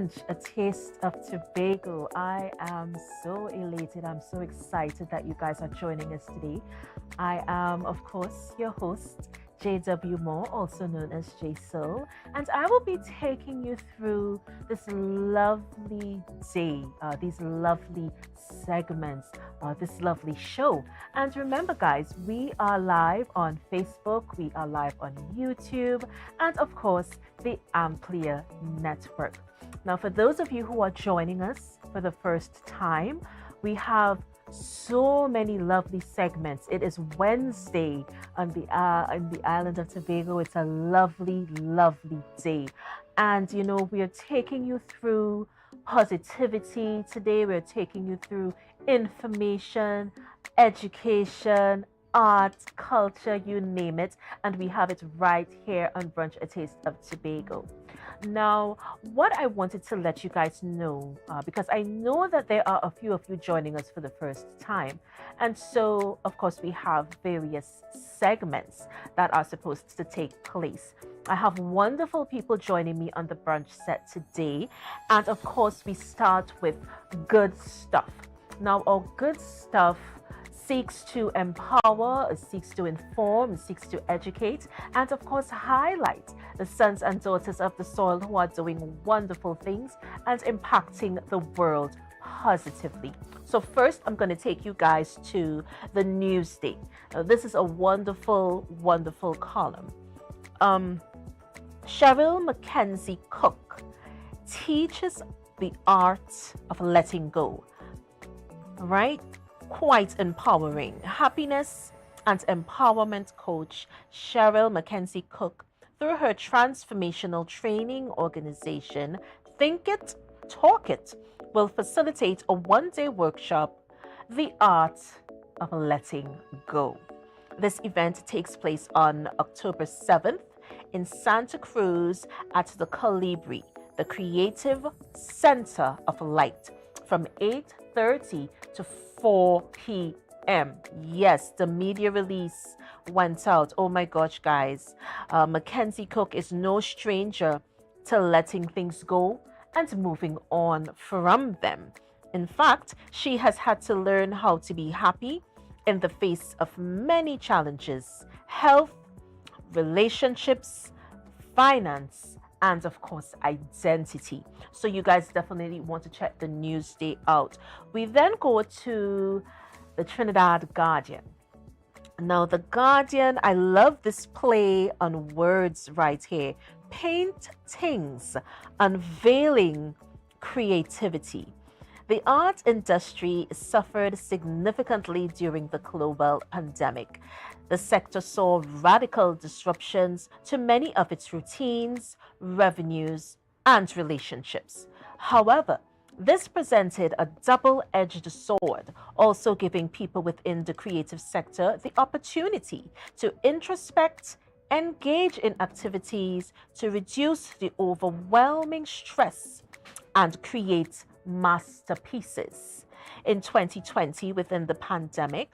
Brunch, a taste of Tobago. I am so elated. I'm so excited that you guys are joining us today. I am, of course, your host, JW Moore, also known as J Soul, and I will be taking you through this lovely day, these lovely segments, this lovely show. And remember, guys, we are live on Facebook, we are live on YouTube, and of course, the Amplia Network. Now, for those of you who are joining us for the first time, we have so many lovely segments. It is Wednesday on the island of Tobago. It's a lovely, lovely day, and we are taking you through positivity today. We're taking you through information, education, art, culture, you name it, and we have it right here on Brunch, a Taste of Tobago. Now, what I wanted to let you guys know, because I know that there are a few of you joining us for the first time, and so of course we have various segments that are supposed to take place. I have wonderful people joining me on the brunch set today, and of course we start with good stuff. Now, our good stuff seeks to empower, seeks to inform, seeks to educate, and of course highlight the sons and daughters of the soil who are doing wonderful things and impacting the world positively. So first, I'm going to take you guys to the Newsday. Now, this is a wonderful, wonderful column. Cheryl Mackenzie Cook teaches the art of letting go. Right? Quite empowering. Happiness and empowerment coach Cheryl Mackenzie Cook, through her transformational training organization, Think It, Talk It, will facilitate a one-day workshop, The Art of Letting Go. This event takes place on October 7th in Santa Cruz at the Colibri, the Creative Center of Light, from 8:30 to 4 p.m. Yes, the media release went out. Oh my gosh, guys. Mackenzie Cook is no stranger to letting things go and moving on from them. In fact, she has had to learn how to be happy in the face of many challenges: health, relationships, finance, and of course identity. So you guys definitely want to check the Newsday out. We then go to the Trinidad Guardian. Now, the Guardian, I love this play on words right here. Paint things, unveiling creativity. The art industry suffered significantly during the global pandemic. The sector saw radical disruptions to many of its routines, revenues, and relationships. However, this presented a double-edged sword, also giving people within the creative sector the opportunity to introspect, engage in activities to reduce the overwhelming stress, and create masterpieces. In 2020, within the pandemic,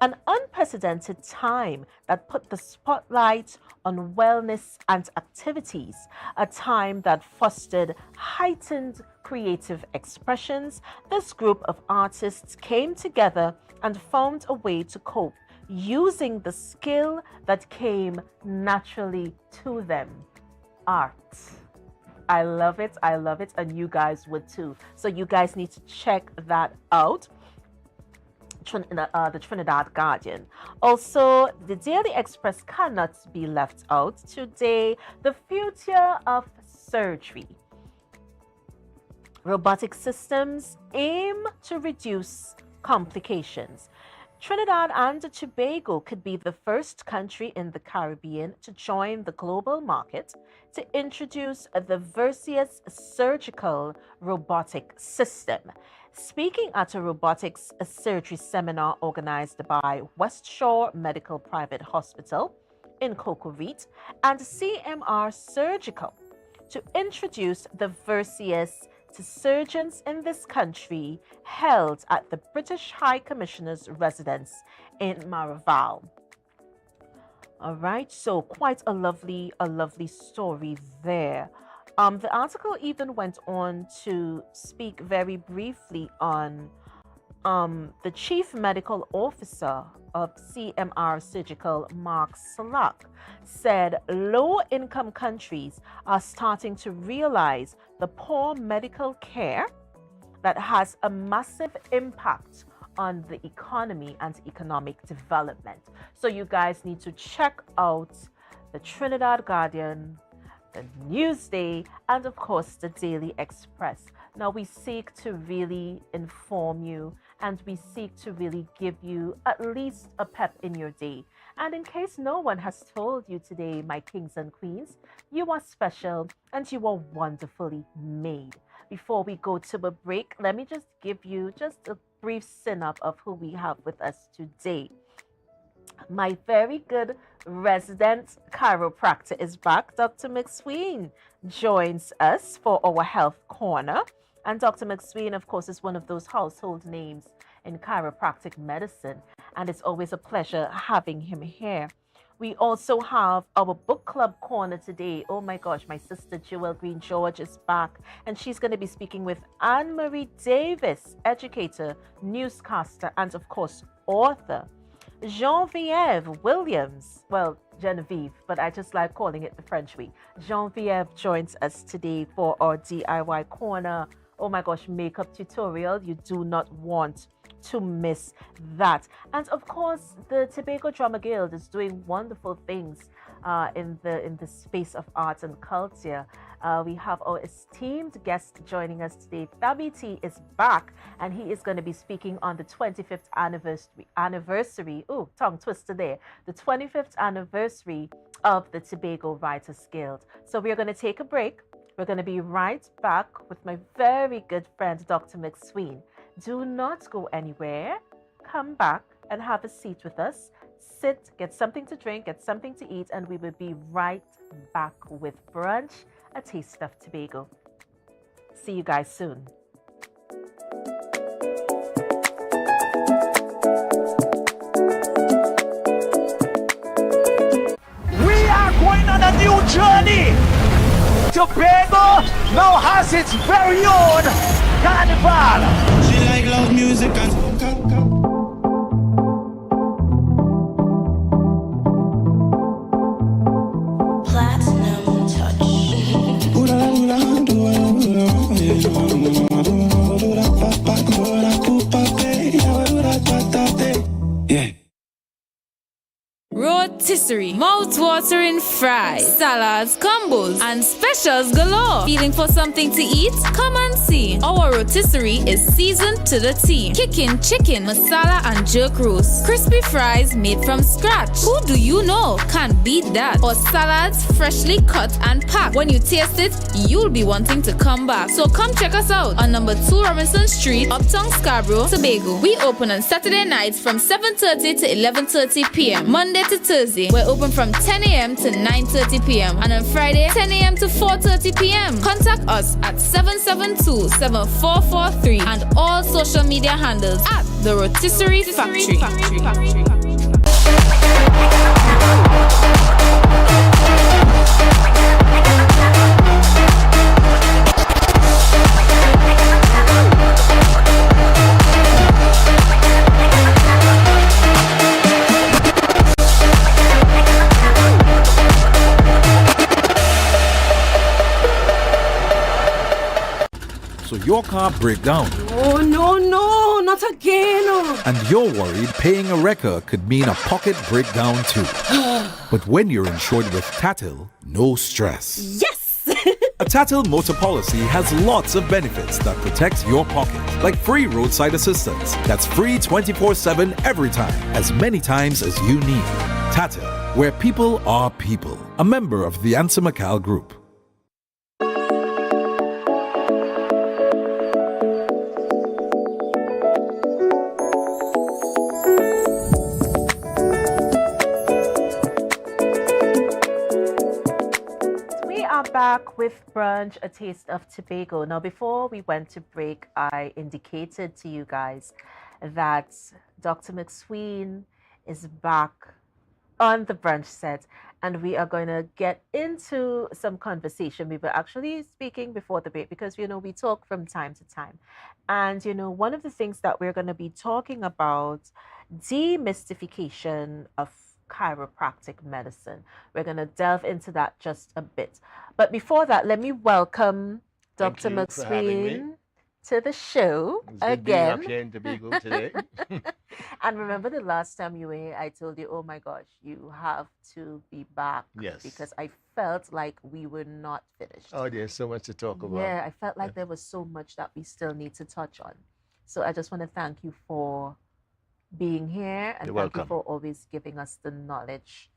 an unprecedented time that put the spotlight on wellness and activities, a time that fostered heightened creative expressions, this group of artists came together and found a way to cope using the skill that came naturally to them: art. I love it, and you guys would too. So you guys need to check that out. The Trinidad Guardian. Also, the Daily Express cannot be left out today. The future of surgery. Robotic systems aim to reduce complications. Trinidad and Tobago could be the first country in the Caribbean to join the global market to introduce the Vercius surgical robotic system. Speaking at a robotics surgery seminar organized by West Shore Medical Private Hospital in Cocoa Reed and CMR Surgical to introduce the Vercius to surgeons in this country, held at the British High Commissioner's residence in Maraval. All right, so quite a lovely story there. The article even went on to speak very briefly on the chief medical officer of CMR Surgical, Mark Slack, said low income countries are starting to realize the poor medical care that has a massive impact on the economy and economic development. So you guys need to check out the Trinidad Guardian, the Newsday, and of course the Daily Express. Now we seek to really inform you and we seek to really give you at least a pep in your day. And in case no one has told you today, my kings and queens, you are special and you are wonderfully made. Before we go to a break, let me just give you just a brief synopsis of who we have with us today. My very good resident chiropractor is back. Dr. McSween joins us for our health corner. And Dr. McSween, of course, is one of those household names in chiropractic medicine. And it's always a pleasure having him here. We also have our book club corner today. Oh my gosh, my sister Jewel Green George is back. And she's going to be speaking with Anne-Marie Davis, educator, newscaster, and of course, author. Genevieve Williams, well, Genevieve, but I just like calling it the French way. Genevieve joins us today for our DIY corner. Oh my gosh, makeup tutorial. You do not want to miss that. And of course, the Tobago Drama Guild is doing wonderful things in the space of arts and culture. We have our esteemed guest joining us today. Fabi T is back, and he is going to be speaking on the 25th anniversary. Oh, tongue twister there. The 25th anniversary of the Tobago Writers Guild. So we are going to take a break. We're going to be right back with my very good friend, Dr. McSween. Do not go anywhere. Come back and have a seat with us. Sit, get something to drink, get something to eat, and we will be right back with Brunch, a taste of Tobago. See you guys soon. We are going on a new journey. Tobago now has its very own carnival. She like loud music and platinum touch. Yeah. Rotisserie, mouth-watering fries, salads, combos, and specials galore. Feeling for something to eat? Come and see. Our rotisserie is seasoned to the T. Kicking chicken, masala, and jerk roast. Crispy fries made from scratch. Who do you know can beat that? Or salads freshly cut and packed. When you taste it, you'll be wanting to come back. So come check us out on number 2 Robinson Street, Uptown Scarborough, Tobago. We open on Saturday nights from 7:30 to 11:30 p.m. Monday to Thursday, we're open from 10 a.m. to 9:30 p.m. and on Friday, 10 a.m. to 4:30 p.m. Contact us at 772-7443 and all social media handles at The Rotisserie Factory. So your car break down. Oh, no, not again. And you're worried paying a wrecker could mean a pocket breakdown too. But when you're insured with Tatil, no stress. Yes! A Tatil motor policy has lots of benefits that protect your pocket, like free roadside assistance. That's free 24/7 every time, as many times as you need. Tatil, where people are people. A member of the Ansa McAl Group. Back with Brunch, a taste of Tobago. Now, before we went to break, I indicated to you guys that Dr. McSween is back on the brunch set, and we are going to get into some conversation. We were actually speaking before the break because, we talk from time to time. And, one of the things that we're going to be talking about, demystification of chiropractic medicine. We're going to delve into that just a bit. But before that, let me welcome Thank Dr. you for having me. McSween to the show It's good being again. up here in Tobago today. And remember the last time you were here, I told you, oh my gosh, you have to be back. Yes. Because I felt like we were not finished. Oh, there's so much to talk about. Yeah, I felt like there was so much that we still need to touch on. So I just want to thank you for being here, and You're thank you welcome. for always giving us the knowledge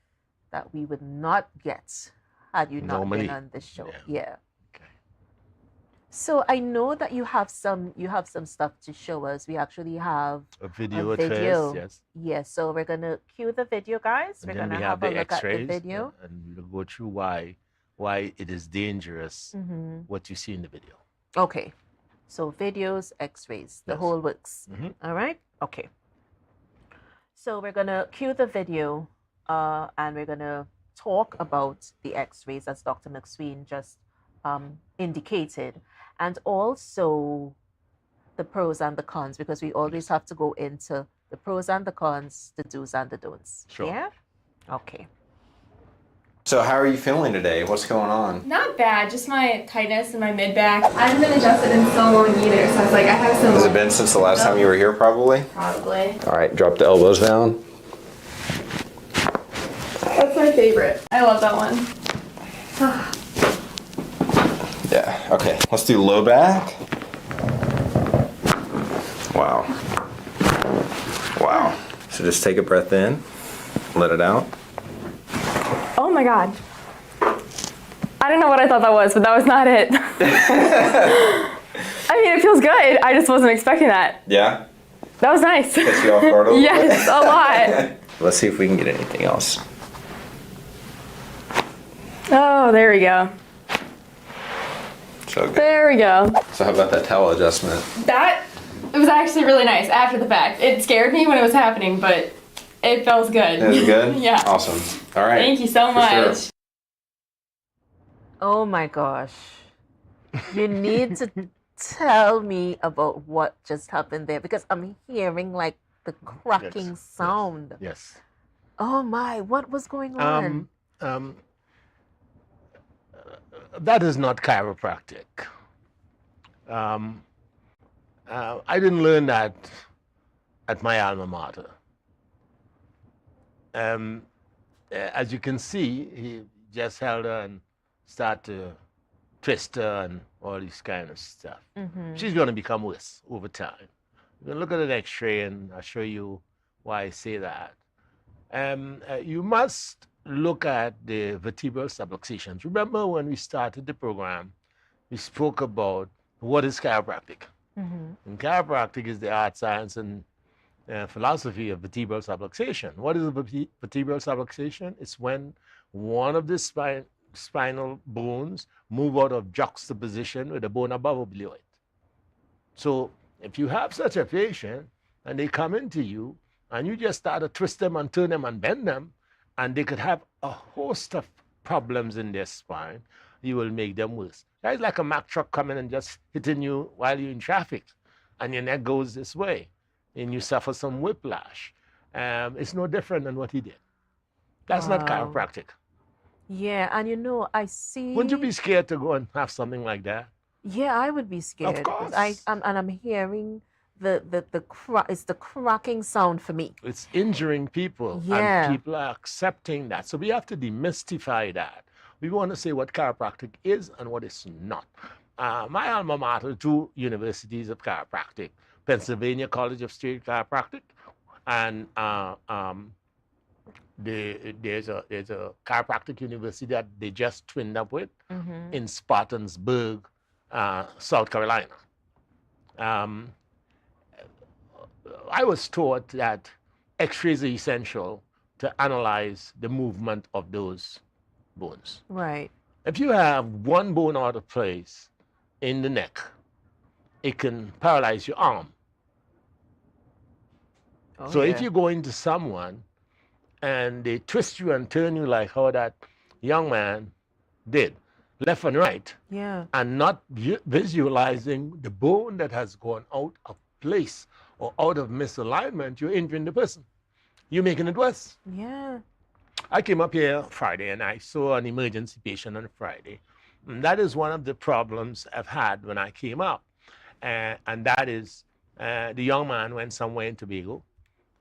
that we would not get had you not Normally. been on this show. Yeah. Yeah. Okay. So I know that you have some stuff to show us. We actually have A video at video. first, yes. Yes, so we're gonna cue the video, guys. And We're then gonna we have have a the look at the X-rays, video. and we'll go through why it is dangerous Mm-hmm. what you see in the video. Okay. So videos, X-rays, the Yes. whole works. Mhm. All right. Okay. So we're gonna cue the video, and we're gonna talk about the X-rays as Dr. McSween just indicated, and also the pros and the cons, because we always have to go into the pros and the cons, the do's and the don'ts. Sure. Yeah. Okay. So how are you feeling today? What's going on? Not bad, just my tightness in my mid back. I haven't been adjusted in so long either, so I was like, I have some. Has it been since the last time you were here, probably? Probably. All right, drop the elbows down. That's my favorite. I love that one. Yeah, okay. Let's do low back. Wow. Wow. So just take a breath in, let it out. Oh my god. I don't know what I thought that was, but that was not it. I mean, it feels good. I just wasn't expecting that. Yeah? That was nice. Catch you off guard a little Yes, bit? a lot. Let's see if we can get anything else. Oh, there we go. So good. There we go. So how about that towel adjustment? That it was actually really nice after the fact. It scared me when it was happening, but it feels good. Is it good? Yeah. Awesome. All right. Thank you so For sure. much. Oh my gosh. You need to tell me about what just happened there, because I'm hearing like the cracking Yes, sound. Yes. Oh my, what was going on? That is not chiropractic. I didn't learn that at my alma mater. As you can see, he just held her and started to twist her and all this kind of stuff. She's going to become worse over time. We're going to look at an X-ray and I'll show you why I say that. You must look at the vertebral subluxations. Remember when we started the program, we spoke about what is chiropractic. And chiropractic is the art, science, and philosophy of vertebral subluxation. What is a vertebral subluxation? It's when one of the spinal bones move out of juxtaposition with the bone above or below it. So if you have such a patient and they come into you and you just start to twist them and turn them and bend them, and they could have a host of problems in their spine, you will make them worse. That's like a Mack truck coming and just hitting you while you're in traffic and your neck goes this way and you suffer some whiplash. It's no different than what he did. That's not Wow. chiropractic. Yeah, and I see. Wouldn't you be scared to go and have something like that? Yeah, I would be scared. 'Cause course. I'm hearing it's the cracking sound for me. It's injuring people, Yeah. and people are accepting that. So we have to demystify that. We want to say what chiropractic is and what it's not. My alma mater, 2 universities of chiropractic, Pennsylvania College of State Chiropractic, and there's a chiropractic university that they just twinned up with in Spartansburg, South Carolina. I was taught that X-rays are essential to analyze the movement of those bones. Right. If you have one bone out of place in the neck, it can paralyze your arm. Oh, So if yeah. you go into someone and they twist you and turn you like how that young man did, left and right, Yeah. and not visualizing the bone that has gone out of place or out of misalignment, you're injuring the person. You're making it worse. Yeah. I came up here Friday and I saw an emergency patient on Friday. And that is one of the problems I've had when I came up. And that is the young man went somewhere in Tobago.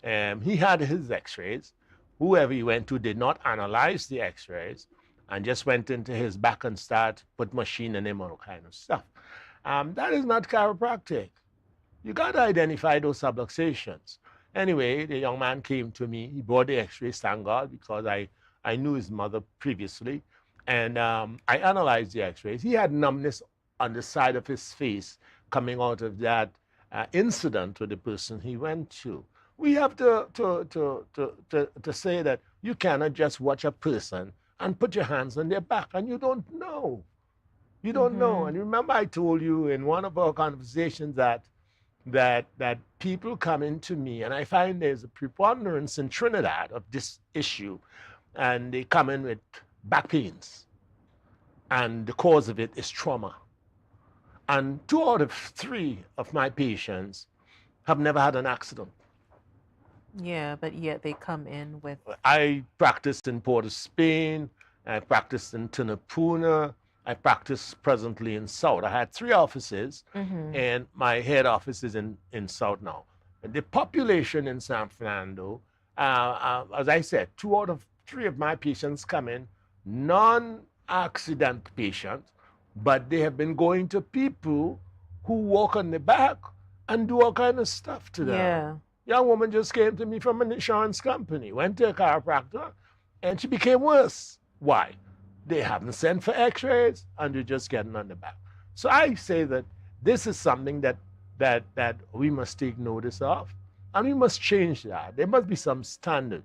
He had his x-rays. Whoever he went to did not analyze the x-rays and just went into his back and start put machine in him and all kind of stuff. That is not chiropractic. You got to identify those subluxations. Anyway, the young man came to me. He brought the x-rays, thank God, because I knew his mother previously. And I analyzed the x-rays. He had numbness on the side of his face coming out of that incident with the person he went to. We have to say that you cannot just watch a person and put your hands on their back, and you don't know. You don't know. And remember I told you in one of our conversations that people come into me, and I find there's a preponderance in Trinidad of this issue, and they come in with back pains, and the cause of it is trauma. And 2 out of 3 of my patients have never had an accident. Yeah, but yet they come in with... I practiced in Port of Spain, I practiced in Tunapuna, I practice presently in South. I had 3 offices, and my head office is in South now. And the population in San Fernando, as I said, 2 out of 3 of my patients come in non-accident patients, but they have been going to people who walk on the back and do all kind of stuff to them. Yeah. Young woman just came to me from an insurance company, went to a chiropractor, and she became worse. Why? They haven't sent for x-rays, and they're just getting on the back. So I say that this is something that we must take notice of, and we must change that. There must be some standard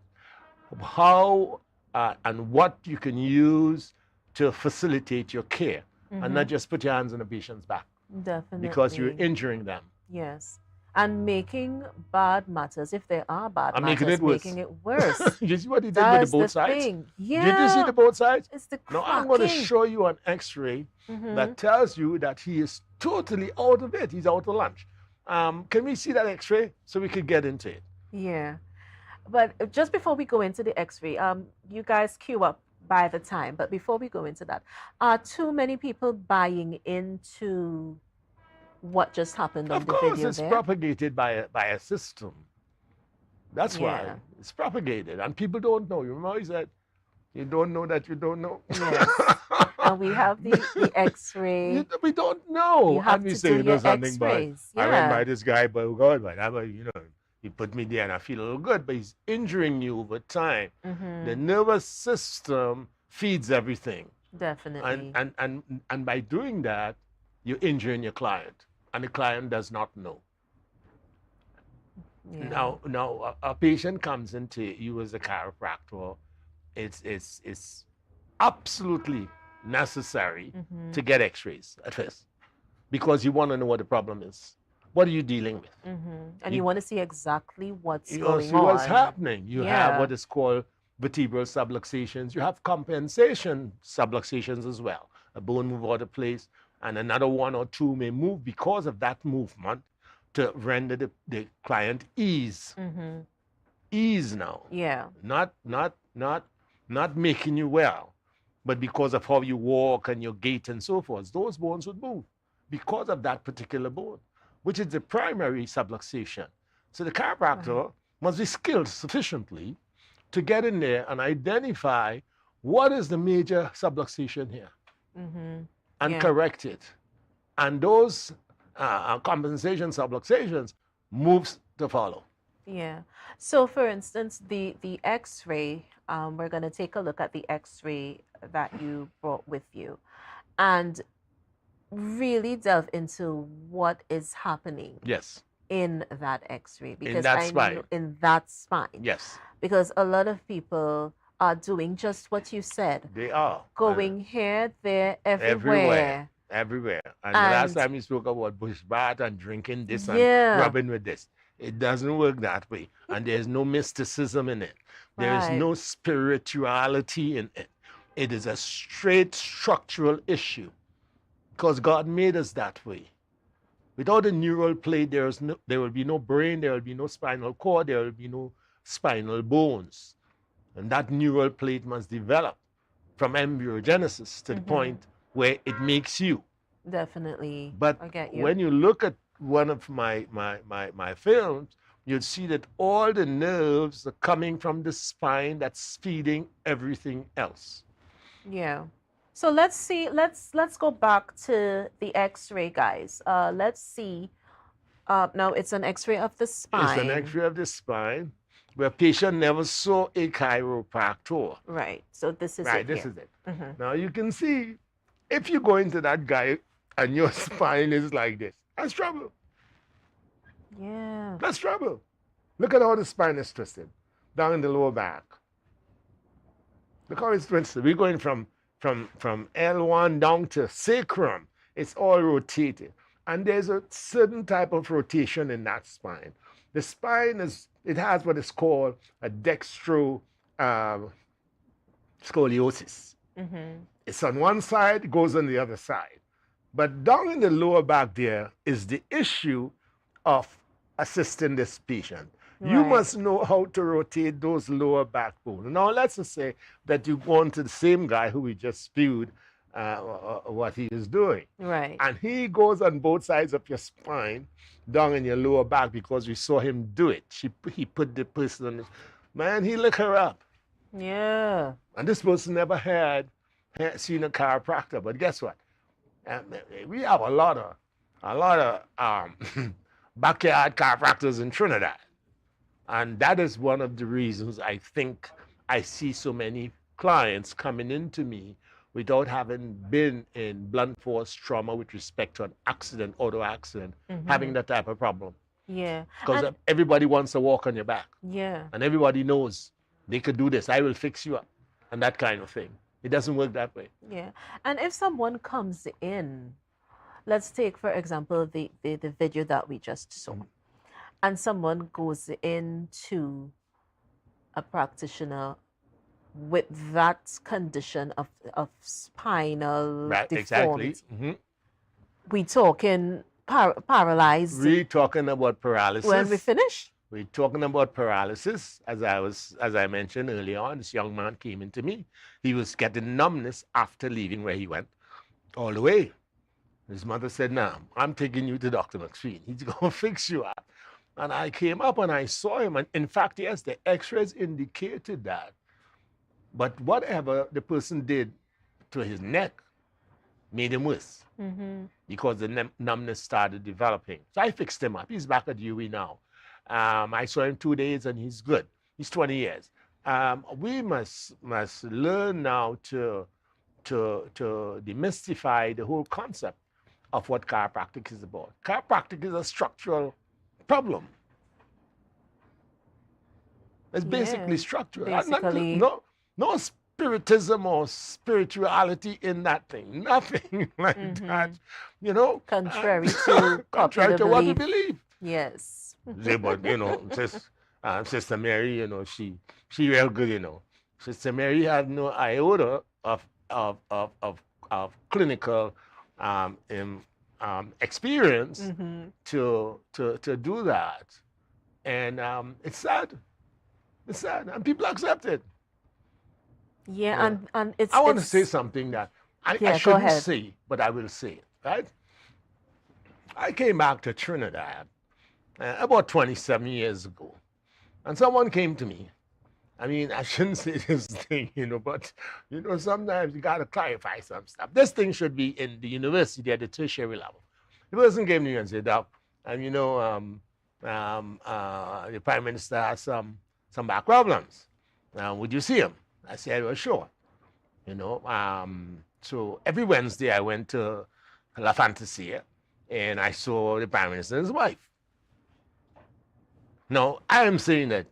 of how and what you can use to facilitate your care, and not just put your hands on a patient's back. Definitely. Because you're injuring them. Yes. And making bad matters, if there are bad matters, making it worse. making it worse. You see what he did That with is the both the sides? thing. Yeah. Did you see the both sides? It's the Now I'm going to cracking. show you an x-ray that tells you that he is totally out of it. He's out of lunch. Can we see that x-ray so we could get into it? Yeah. But just before we go into the x-ray, you guys queue up by the time. But before we go into that, are too many people buying into what just happened on Of the course, video it's there? propagated by a system. That's why Yeah. it's propagated. And people don't know. You remember he said, you don't know that you don't know. Yes. And we have the x-ray. We don't know. You have and we to say, do you know your something, but x-rays. I went Yeah. by this guy, but God, but he put me there and I feel a little good, but he's injuring you over time. The nervous system feeds everything. Definitely. And by doing that, you're injuring your client, and the client does not know. Yeah. Now, a patient comes into you as a chiropractor. It's absolutely necessary to get x-rays at first, because you want to know what the problem is. What are you dealing with? And you want to see exactly what's You going see on. what's happening. You have Yeah. what is called vertebral subluxations. You have compensation subluxations as well. A bone move out of place, and another 1 or 2 may move because of that movement to render the client ease. Ease now. Yeah. Not making you well, but because of how you walk and your gait and so forth. Those bones would move because of that particular bone, which is the primary subluxation. So the chiropractor must be skilled sufficiently to get in there and identify what is the major subluxation here and correct it. And those compensation subluxations moves to follow. Yeah. So, for instance, the x-ray, we're going to take a look at the x-ray that you brought with you and really delve into what is happening Yes. in that x-ray. Because that I spine. know in that spine. Yes. Because a lot of people are doing just what you said. They are. Going here, there, everywhere. Everywhere. And the last time you spoke about bush bath and drinking this Yeah. and rubbing with this. It doesn't work that way. And there's no mysticism in it. There is Right. no spirituality in it. It is a straight structural issue because God made us that way. Without a neural plate, there will be no brain, there will be no spinal cord, there will be no spinal bones. And that neural plate must develop from embryogenesis to the point where it makes you. Definitely. But I get you. when you look at one of my films, you'll see that all the nerves are coming from the spine that's feeding everything else. Yeah. So let's see. Let's go back to the X-ray, guys. Let's see. Now it's an X-ray of the spine. It's an X-ray of the spine where patient never saw a chiropractor. Right. So this is Right. it. This here. is it. Now you can see if you go into that guy and your spine is like this, that's trouble. Yeah. That's trouble. Look at how the spine is twisted down in the lower back. Look how it's twisted. We're going from L1 down to sacrum. It's all rotated. And there's a certain type of rotation in that spine. The spine has what is called a dextro scoliosis. It's on one side, it goes on the other side. But down in the lower back there is the issue of assisting this patient. You Right. must know how to rotate those lower back bones. Now, let's just say that you go on to the same guy who we just spewed what he is doing. Right. And he goes on both sides of your spine, down in your lower back, because we saw him do it. He put the person on his, man, he licked her up. Yeah. And this person never had seen a chiropractor. But guess what? We have a lot of backyard chiropractors in Trinidad. And that is one of the reasons I think I see so many clients coming into me without having been in blunt force trauma with respect to an accident, auto accident, having that type of problem. Yeah. Because And- everybody wants to walk on your back. yeah. And everybody knows they could do this. I will fix you up. And that kind of thing. It doesn't work that way. Yeah. And if someone comes in, let's take, for example, the video that we just saw, and someone goes into a practitioner with that condition of spinal Right, deformity. exactly. We talking paralyzed We're talking about paralysis. when we finish? We're talking about paralysis. As I mentioned earlier on, this young man came into me. He was getting numbness after leaving where he went all the way. His mother said, "Nah, I'm taking you to Dr. McSween. He's going to fix you up." And I came up and I saw him. And in fact, yes, the x-rays indicated that. But whatever the person did to his neck made him worse because the numbness started developing. So I fixed him up. He's back at UE now. I saw him 2 days and he's good. He's 20 years. We must learn now to demystify the whole concept of what chiropractic is about. Chiropractic is a structural problem. It's basically structural. basically. No spiritism or spirituality in that thing. Nothing like that. You know, Contrary to contrary popular to what we belief. believe. Yes. Yeah, but you know, Sister Mary, you know, she real good, you know. Sister Mary had no iota of clinical experience to do that, and it's sad. It's sad, and people accept it. Yeah, and it's. I want to it's- say something that I Yeah, go shouldn't ahead. say, but I will say it. Right? I came back to Trinidad about 27 years ago, and someone came to me. I mean, I shouldn't say this thing, you know, but, you know, sometimes you got to clarify some stuff. This thing should be in the university at the tertiary level. The person came to me and said, "Doc, and you know, the Prime Minister has some back problems. Would you see him?" I said, "Well, sure." You know, so every Wednesday I went to La Fantasia and I saw the Prime Minister and his wife. Now, I am saying that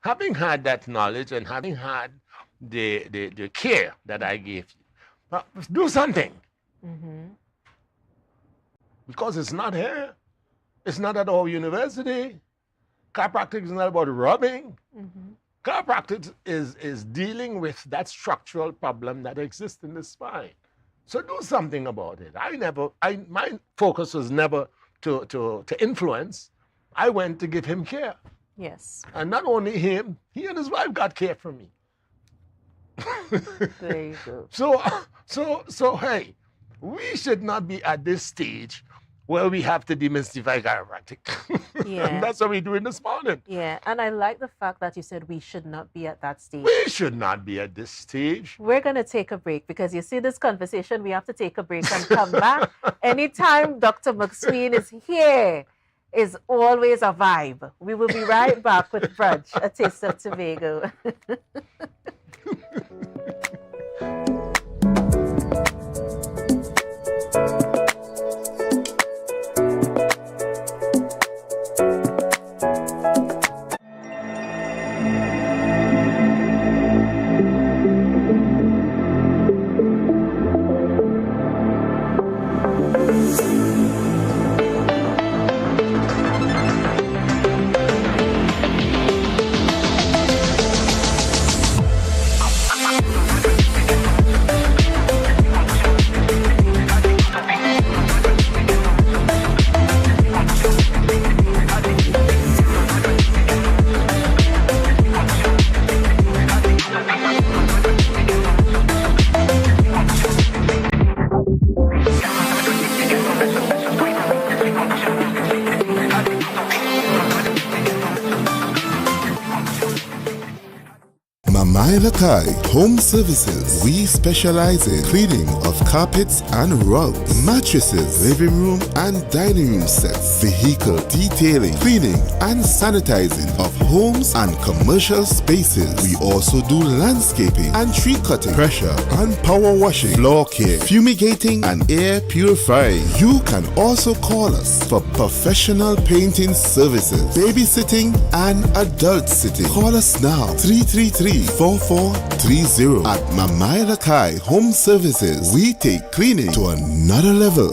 having had that knowledge and having had the care that I gave you, do something. Because it's not here. It's not at our university. Chiropractic is not about rubbing. Chiropractic is dealing with that structural problem that exists in the spine. So do something about it. My focus was never to influence. I went to give him care. Yes. And not only him, he and his wife got care from me. There you go. So hey, we should not be at this stage where we have to demystify chiropractic. Yeah. And that's what we're doing this morning. Yeah, and I like the fact that you said we should not be at that stage. We should not be at this stage. We're going to take a break because you see this conversation, we have to take a break and come back. Anytime Dr. McSween is here is always a vibe. We will be right back with Brunch, a taste of Tobago. Lakai Home Services. We specialize in cleaning of carpets and rugs, mattresses, living room and dining room sets, vehicle detailing, cleaning and sanitizing of homes and commercial spaces. We also do landscaping and tree cutting, pressure and power washing, floor care, fumigating and air purifying. You can also call us for professional painting services, babysitting and adult sitting. Call us now 333-4430 at Mamai Lakai Home Services. We take cleaning to another level.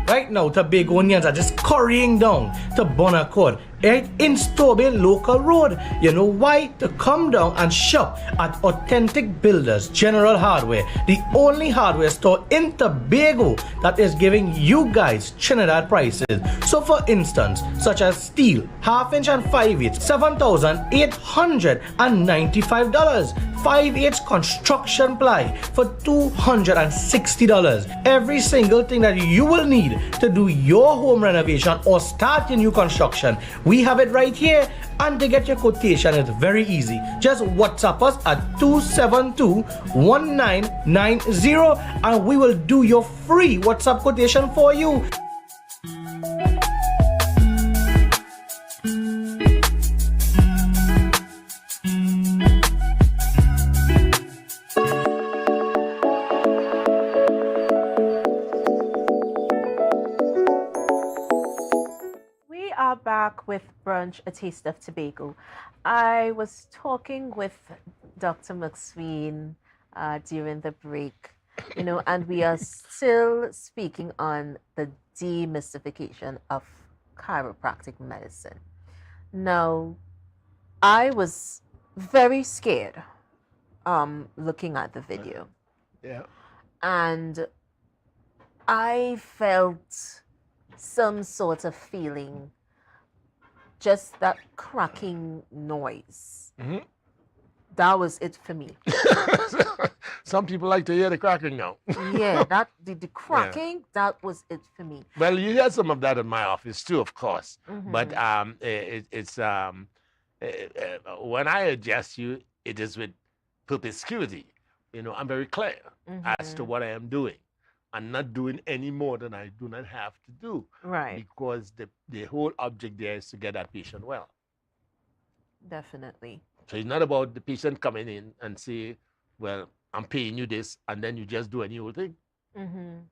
Right now, Tobagonians are just currying down to Bonaccord, right in Stobie Local Road. You know why? To come down and shop at Authentic Builders General Hardware, the only hardware store in Tobago that is giving you guys Trinidad prices. So for instance, such as steel, 1/2 inch and 5/8, $7,895. 5/8 construction ply for $260. Every single thing that you will need to do your home renovation or start your new construction, we have it right here. And to get your quotation, it's very easy. Just WhatsApp us at 272-1990 and we will do your free WhatsApp quotation for you. Back with Brunch, a taste of Tobago. I was talking with Dr. McSween during the break, and we are still speaking on the demystification of chiropractic medicine. Now, I was very scared looking at the video. Yeah. And I felt some sort of feeling, just that cracking noise. Mm-hmm. That was it for me. Some people like to hear the cracking now. Yeah, that the cracking, that was it for me. Well, you hear some of that in my office too, of course. Mm-hmm. But when I address you, it is with perspicuity. I'm very clear as to what I am doing. I'm not doing any more than I do not have to do. Right. Because the whole object there is to get that patient well. Definitely. So it's not about the patient coming in and say, well, I'm paying you this, and then you just do any old thing. Mm-hmm.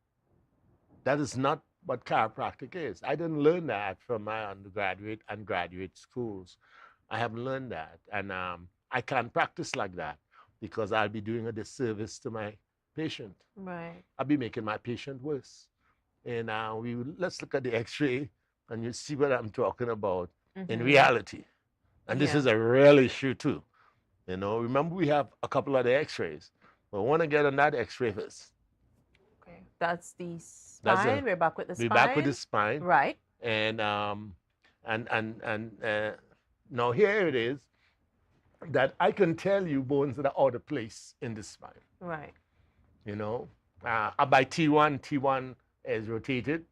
That is not what chiropractic is. I didn't learn that from my undergraduate and graduate schools. I haven't learned that. And I can't practice like that because I'll be doing a disservice to my patient. Right. I'll be making my patient worse. And let's look at the x-ray and you see what I'm talking about. in reality. And this is a real issue too. You know, remember we have a couple of the x-rays. We want to get on that x-ray first. Okay. That's the spine. We're back with the spine. We're back with the spine. Right. And now here it is that I can tell you bones that are out of place in the spine. Right. You know, by T1 is rotated.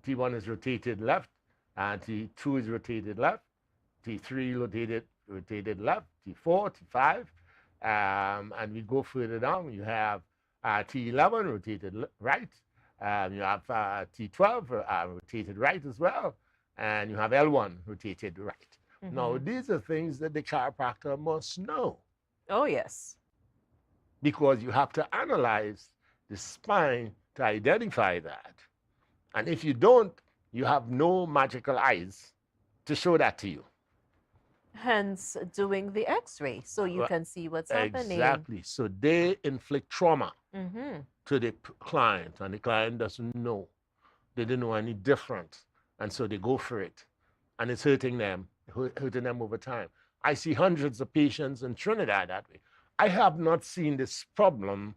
T1 is rotated left. T2 is rotated left. T3 rotated left. T4, T5. And we go further down. You have T11 rotated right. You have T12 rotated right as well. And you have L1 rotated right. Now, these are things that the chiropractor must know. Oh, yes. Because you have to analyze the spine to identify that. And if you don't, you have no magical eyes to show that to you. Hence, doing the x-ray so you can see what's happening. Exactly. So they inflict trauma to the client, and the client doesn't know. They don't know any different. And so they go for it. And it's hurting them over time. I see hundreds of patients in Trinidad that way. I have not seen this problem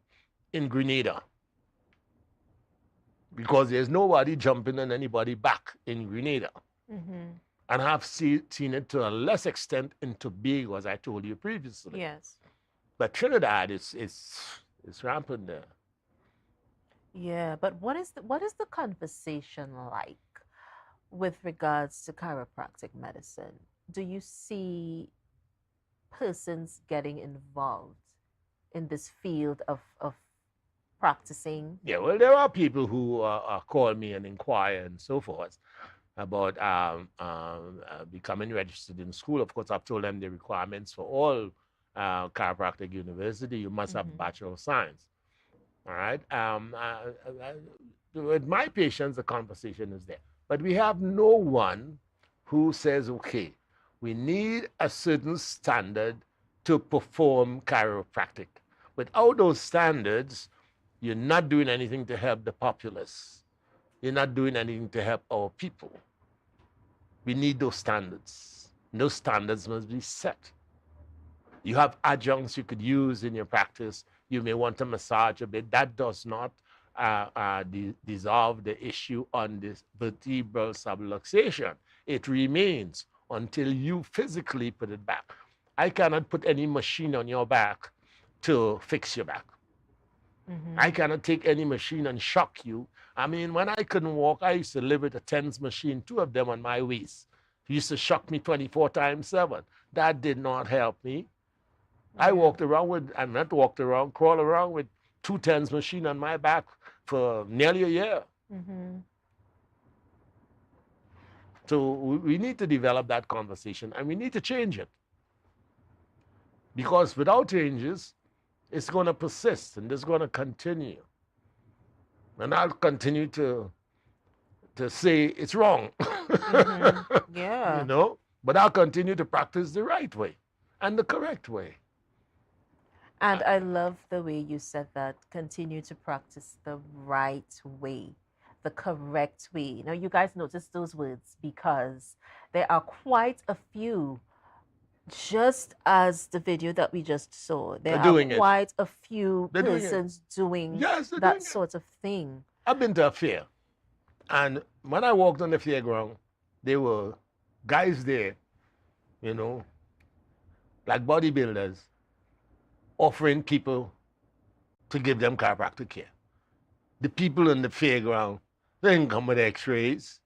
in Grenada because there's nobody jumping on anybody back in Grenada. And I've seen it to a less extent in Tobago, as I told you previously. Yes. But Trinidad is rampant there. Yeah, but what is the conversation like with regards to chiropractic medicine? Do you see persons getting involved in this field of practicing? Yeah, well, there are people who call me and inquire and so forth about becoming registered in school. Of course, I've told them the requirements for all chiropractic university. You must have a Bachelor of Science. All right. With my patients, the conversation is there. But we have no one who says, okay, we need a certain standard to perform chiropractic. Without those standards, you're not doing anything to help the populace. You're not doing anything to help our people. We need those standards. Those standards must be set. You have adjuncts you could use in your practice. You may want to massage a bit. That does not dissolve the issue on this vertebral subluxation. It remains until you physically put it back. I cannot put any machine on your back to fix your back. I cannot take any machine and shock you. I mean, when I couldn't walk, I used to live with a TENS machine, 2 of them on my waist. It used to shock me 24 times 7. That did not help me. I crawled around with 2 TENS machine on my back for nearly a year. So we need to develop that conversation, and we need to change it. Because without changes, it's going to persist and it's going to continue. And I'll continue to say it's wrong. Yeah. You know, but I'll continue to practice the right way and the correct way. And I love the way you said that. Continue to practice the right way, the correct way. Now, you guys notice those words because there are quite a few. Just as the video that we just saw, there are quite a few persons doing that sort of thing. I've been to a fair, and when I walked on the fairground, there were guys there, you know, like bodybuilders, offering people to give them chiropractic care. The people in the fairground, they didn't come with x-rays,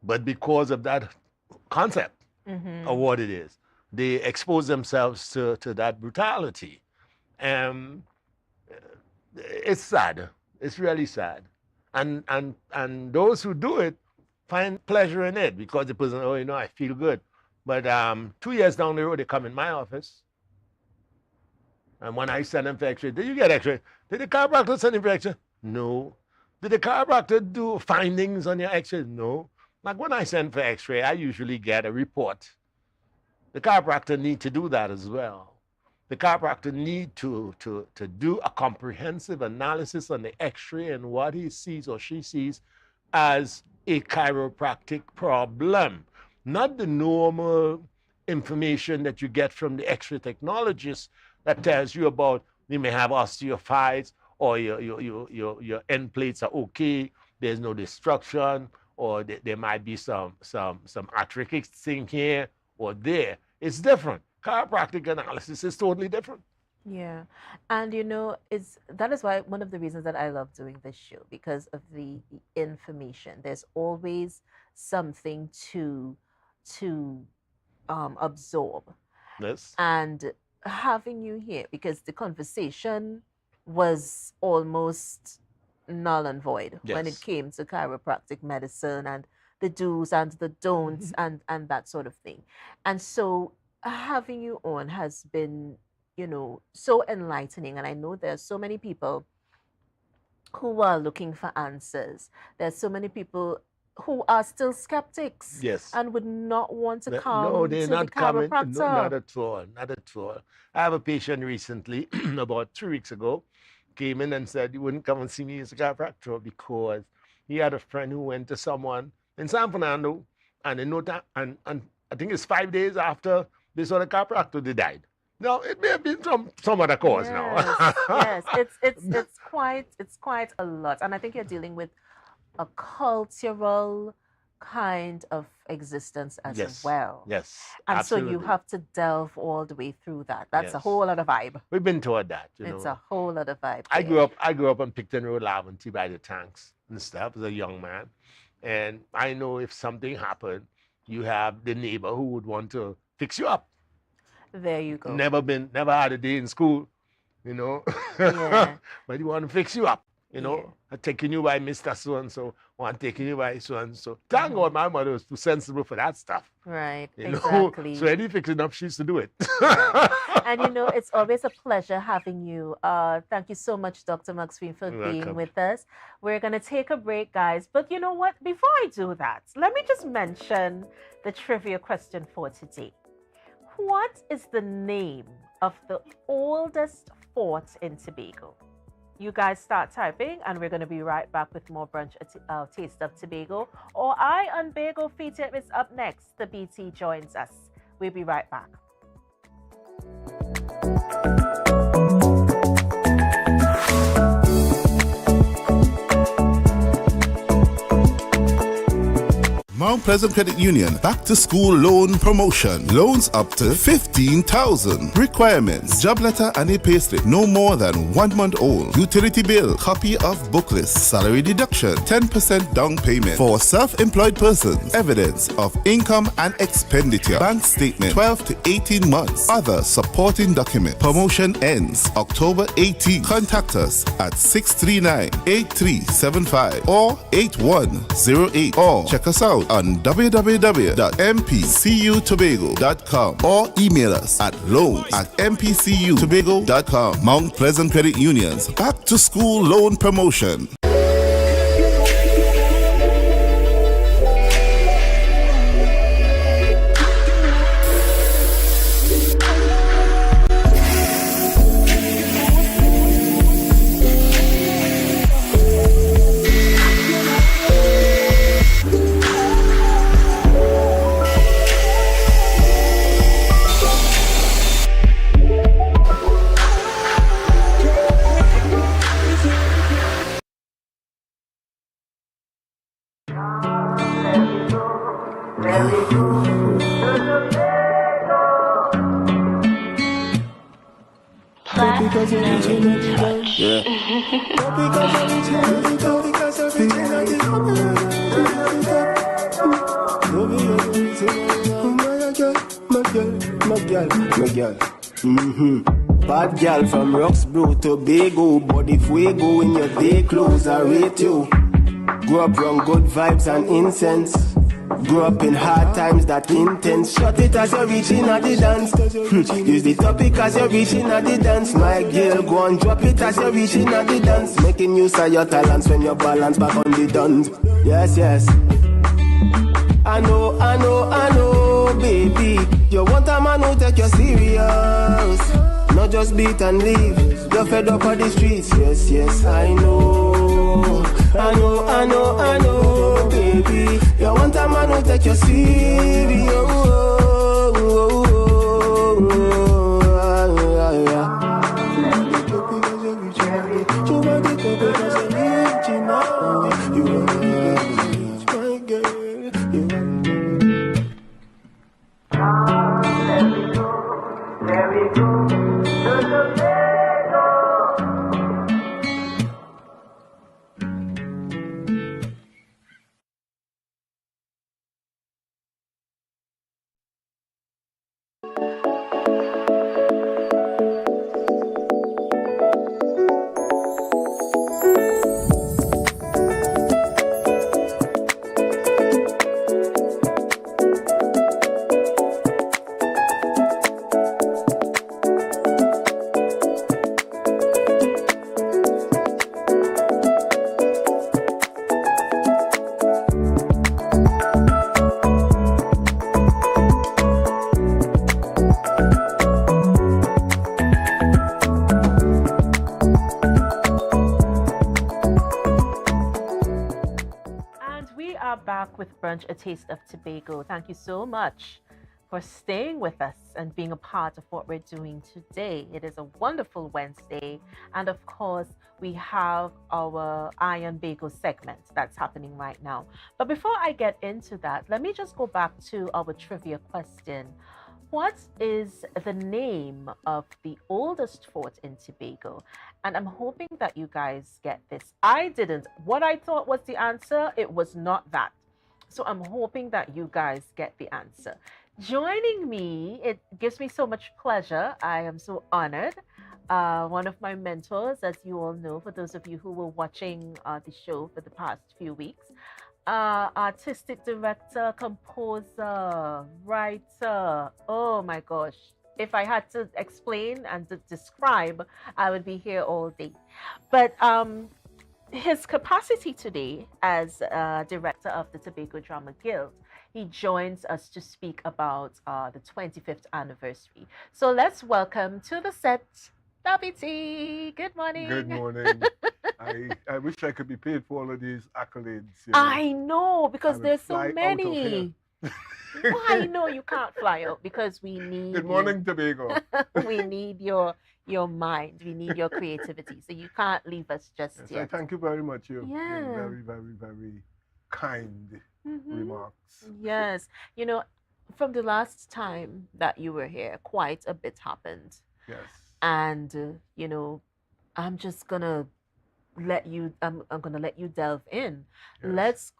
but because of that concept, of what it is, they expose themselves to that brutality. And it's sad. It's really sad. And those who do it find pleasure in it because the person, oh, you know, I feel good. But 2 years down the road, they come in my office. And when I send them for x-ray, did you get x-ray? Did the chiropractor send him for x-ray? No. Did the chiropractor do findings on your x-ray? No. Like when I send for x-ray, I usually get a report. The chiropractor need to do that as well. The chiropractor need to do a comprehensive analysis on the x-ray and what he sees or she sees as a chiropractic problem, not the normal information that you get from the X-ray technologist that tells you about you may have osteophytes or your end plates are okay, there's no destruction, or there might be some arthritic thing here or there. It's different. Chiropractic analysis is totally different. Yeah, and that is why one of the reasons that I love doing this show, because of the information. There's always something to absorb. Yes. And having you here, because the conversation was almost null and void when it came to chiropractic medicine and the do's and the don'ts and that sort of thing. And so having you on has been, so enlightening. And I know there are so many people who are looking for answers. There's so many people who are still skeptics and would not want to come no, they're to not the coming. chiropractor. No, not at all. Not at all. I have a patient recently, about 3 weeks ago, came in and said he wouldn't come and see me as a chiropractor because he had a friend who went to someone in San Fernando, and in no time, and I think it's 5 days after they saw the chiropractor, they died. No, it may have been some other cause now. Yes, it's quite a lot, and I think you're dealing with a cultural kind of existence as well. Yes, and absolutely. so you have to delve all the way through that. That's a whole other vibe. We've been taught that. It's a whole other vibe. I grew up on Picton Road, Laventry by the tanks and stuff as a young man, and I know if something happened, you have the neighbor who would want to fix you up. There you go. Never had a day in school, Yeah. but he want to fix you up. Taking you by Mr. So-and-so, or taking you by so-and-so. Thank God my mother was too sensible for that stuff. Right, exactly. So any fixing up, she used to do it. And it's always a pleasure having you. Thank you so much, Dr. Maxwell, for being with us. We're going to take a break, guys. But you know what? Before I do that, let me just mention the trivia question for today. What is the name of the oldest fort in Tobago? You guys start typing, and we're going to be right back with more Brunch, Taste of Tobago. Or I on Bagel Feature is up next. The BT joins us. We'll be right back. Mount Pleasant Credit Union Back to School Loan Promotion. Loans up to $15,000. Requirements: job letter and a payslip no more than 1 month old. Utility bill, copy of book list, salary deduction, 10% down payment. For self-employed persons, evidence of income and expenditure, bank statement, 12 to 18 months. Other supporting documents. Promotion ends October 18. Contact us at 639-8375 or 8108, or check us out on www.mpcutobago.com or email us at loan@mpcutobago.com. Mount Pleasant Credit Union's Back to School Loan Promotion. Bad girl from Roxborough, Tobago, body fuego in your day clothes, I rate you. Grew up around good vibes and incense. Grew up in hard times that intense. Shut it as you're reaching at the dance. Use the topic as you're reaching at the dance. My girl, go and drop it as you're reaching at the dance. Making use of your talents when you balance back on the duns. Yes, yes. I know, baby. You want a man who take you serious, not just beat and leave. You're fed up on the streets. Yes, yes, I know, oh, baby. You want a man who take you serious, oh, oh, oh, oh, yeah. Back with Brunch, a taste of Tobago. Thank you so much for staying with us and being a part of what we're doing today. It is a wonderful Wednesday. And of course, we have our Iron Bagel segment that's happening right now. But before I get into that, let me just go back to our trivia question. What is the name of the oldest fort in Tobago? And I'm hoping that you guys get this. I didn't. What I thought was the answer, it was not that. So I'm hoping that you guys get the answer. Joining me, it gives me so much pleasure. I am so honored. One of my mentors, as you all know, for those of you who were watching the show for the past few weeks, artistic director, composer, writer. Oh my gosh. If I had to explain and to describe, I would be here all day. But his capacity today as director of the Tobago Drama Guild, he joins us to speak about the 25th anniversary. So let's welcome to the set, WT. Good morning. Good morning. I wish I could be paid for all of these accolades. You know? I know, because there's so many. Well, I know you can't fly out because we need. Good morning, Tobago. We need your mind. We need your creativity. So you can't leave us just yes, yet. I thank you very much. You're Yeah. very, very, very kind remarks. Yes. You know, from the last time that you were here, quite a bit happened. Yes. And you know, I'm just gonna let you. I'm gonna let you delve in. Yes.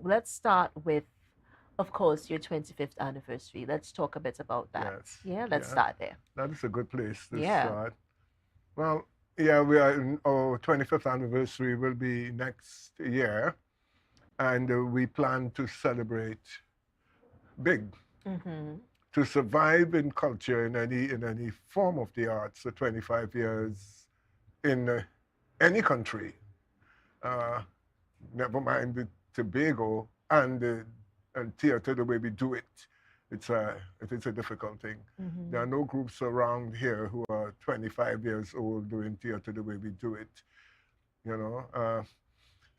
Let's start with, of course, your 25th anniversary. Let's talk a bit about that. Yes. Yeah, let's start there. That is a good place to Yeah. start. Well, yeah, we are in our 25th anniversary will be next year, and we plan to celebrate big. To survive in culture in any form of the arts for 25 years in any country, never mind the Tobago and theater the way we do it. It is a difficult thing. There are no groups around here who are 25 years old doing theater the way we do it. You know,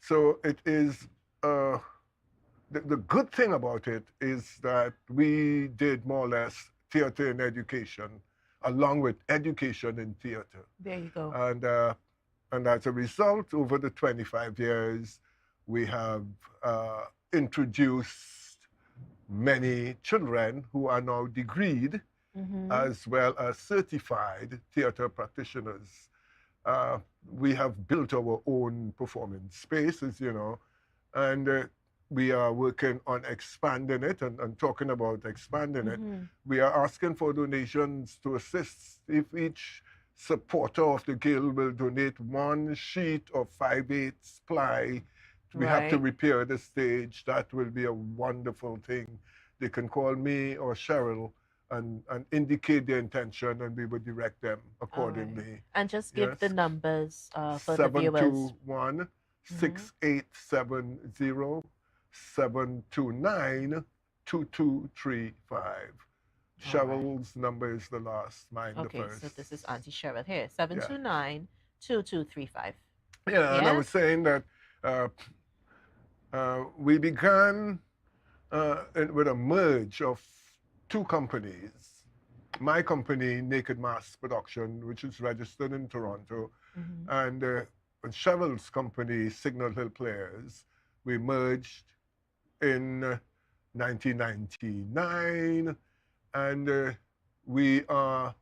so it is. The good thing about it is that we did more or less theater and education, along with education in theater. There you go. And as a result, over the 25 years, we have introduced many children who are now degreed, as well as certified theater practitioners. We have built our own performance spaces, you know, and we are working on expanding it and talking about expanding it. We are asking for donations to assist. If each supporter of the Guild will donate 1 sheet of 5/8 ply, we have to repair the stage. That will be a wonderful thing. They can call me or Cheryl and indicate their intention, and we will direct them accordingly. And just give the numbers for the viewers. 721-6870. 729-2235. Cheryl's number is the last, mine the first. Okay, so this is Auntie Cheryl here. 729-2235. Yeah, and I was saying that We began with a merge of two companies. My company, Naked Mass Production, which is registered in Toronto, and Chevel's company, Signal Hill Players. We merged in 1999, and we are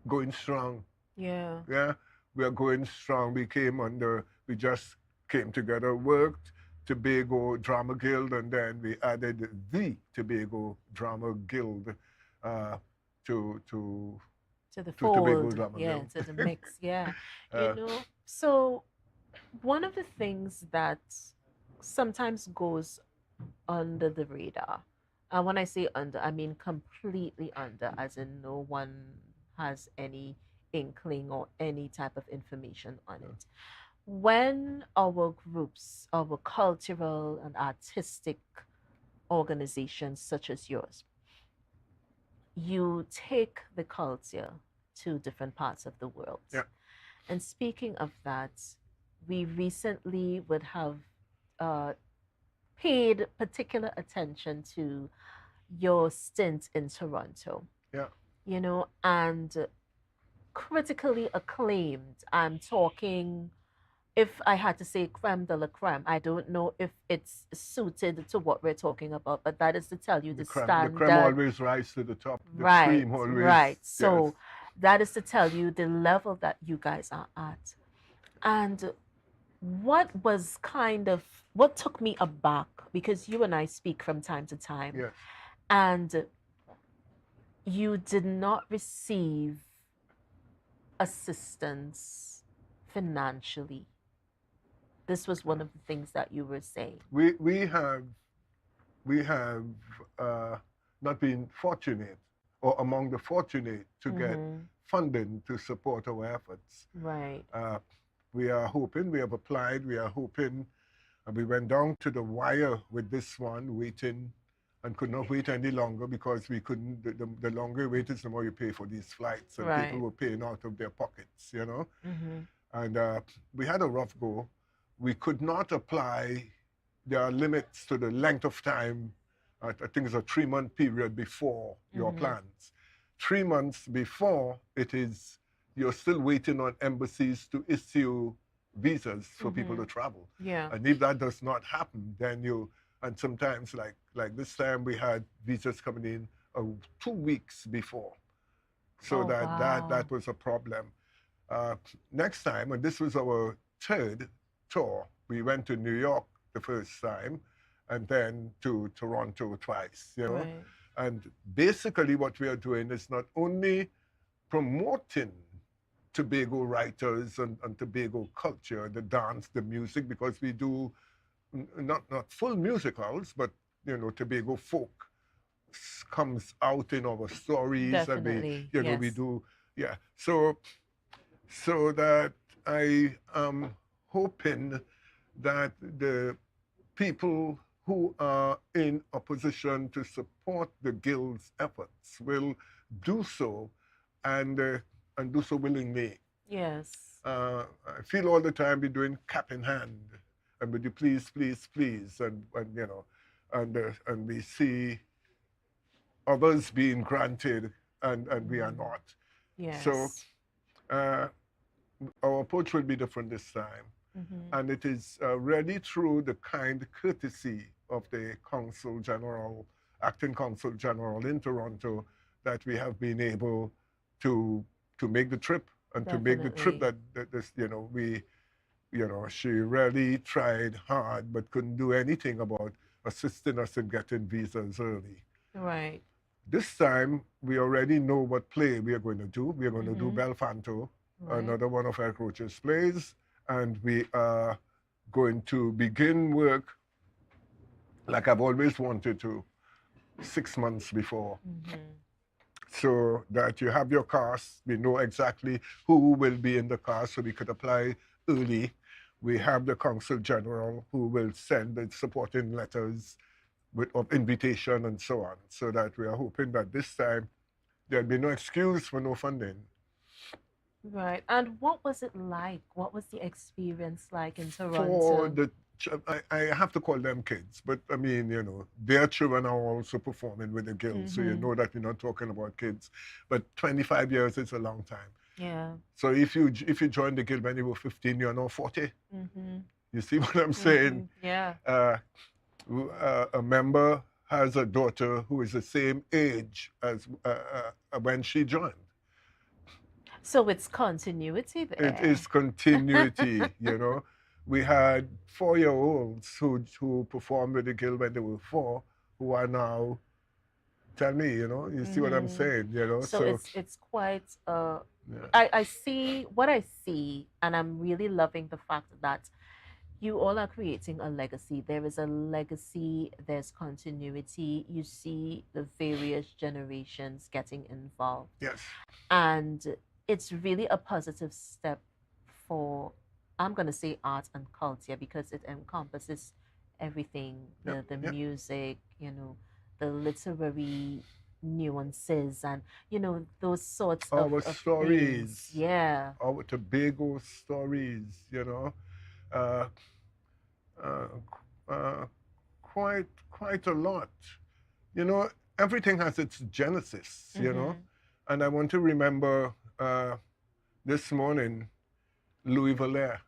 going strong. Yeah. Yeah, we are going strong. We just came together, worked Tobago Drama Guild, and then we added the Tobago Drama Guild to the Tobago fold, Drama yeah, Guild. to the mix, yeah. You know, so one of the things that sometimes goes under the radar, and when I say under, I mean completely under, as in no one has any inkling or any type of information on it. When our groups, our cultural and artistic organizations such as yours, you take the culture to different parts of the world. Yeah. And speaking of that, we recently would have paid particular attention to your stint in Toronto. Yeah. You know, and critically acclaimed. I'm talking, if I had to say creme de la creme, I don't know if it's suited to what we're talking about, but that is to tell you the standard. The creme always rise to the top. The Right, cream always. right. So yes. that is to tell you the level that you guys are at. And what took me aback, because you and I speak from time to time, Yes. and you did not receive assistance financially. This was one of the things that you were saying. We have not been fortunate or among the fortunate to get funding to support our efforts. Right. We are hoping, we have applied, we are hoping, and we went down to the wire with this one, waiting, and could not wait any longer because we couldn't, the longer you wait, the more you pay for these flights, and Right. people were paying out of their pockets, you know? Mm-hmm. And we had a rough go. We could not apply. There are limits to the length of time. I think it's a 3-month period before your plans. 3 months before, you're still waiting on embassies to issue visas for people to travel. Yeah. And if that does not happen, then and sometimes like this time we had visas coming in 2 weeks before. So that was a problem. Next time, and this was our third tour, we went to New York the first time, and then to Toronto twice, you know. Right. And basically what we are doing is not only promoting Tobago writers and Tobago culture, the dance, the music, because we do not full musicals, but, you know, Tobago folk comes out in our stories. Definitely, and we yes. do, yeah. So that I am hoping that the people who are in a position to support the Guild's efforts will do so, and do so willingly. Yes. I feel all the time we're doing cap in hand, and we do please, please, please, and you know, and we see others being granted, and we are not. Yes. So our approach will be different this time. And it is really through the kind courtesy of the Acting Consul General in Toronto, that we have been able to make the trip, and to make the trip that this, you know, she really tried hard but couldn't do anything about assisting us in getting visas early. Right. This time, we already know what play we are going to do. We are going to do Belfanto, another one of Eric Roach's plays, and we are going to begin work like I've always wanted to, 6 months before. So that you have your cast, we know exactly who will be in the cast, so we could apply early. We have the Consul General who will send the supporting letters of invitation and so on, so that we are hoping that this time there'll be no excuse for no funding. Right. And what was it like? What was the experience like in Toronto? I have to call them kids, but I mean, you know, their children are also performing with the guild, so you know that we're not talking about kids. But 25 years is a long time. Yeah. So if you joined the guild when you were 15, you're now 40. You see what I'm saying? Yeah. A member has a daughter who is the same age as when she joined. So it's continuity there. It is continuity, you know. We had 4-year-olds who performed with the guild when they were 4, who are now, tell me, you know, you see what I'm saying, you know. So it's quite, I see what I see, and I'm really loving the fact that you all are creating a legacy. There is a legacy, there's continuity. You see the various generations getting involved. Yes. And it's really a positive step for, I'm going to say art and culture, because it encompasses everything, the music, you know, the literary nuances, and, you know, those sorts of stories. Things. Yeah. Our Tobago stories, you know. Quite a lot. You know, everything has its genesis, you know. And I want to remember this morning, Louis Valère,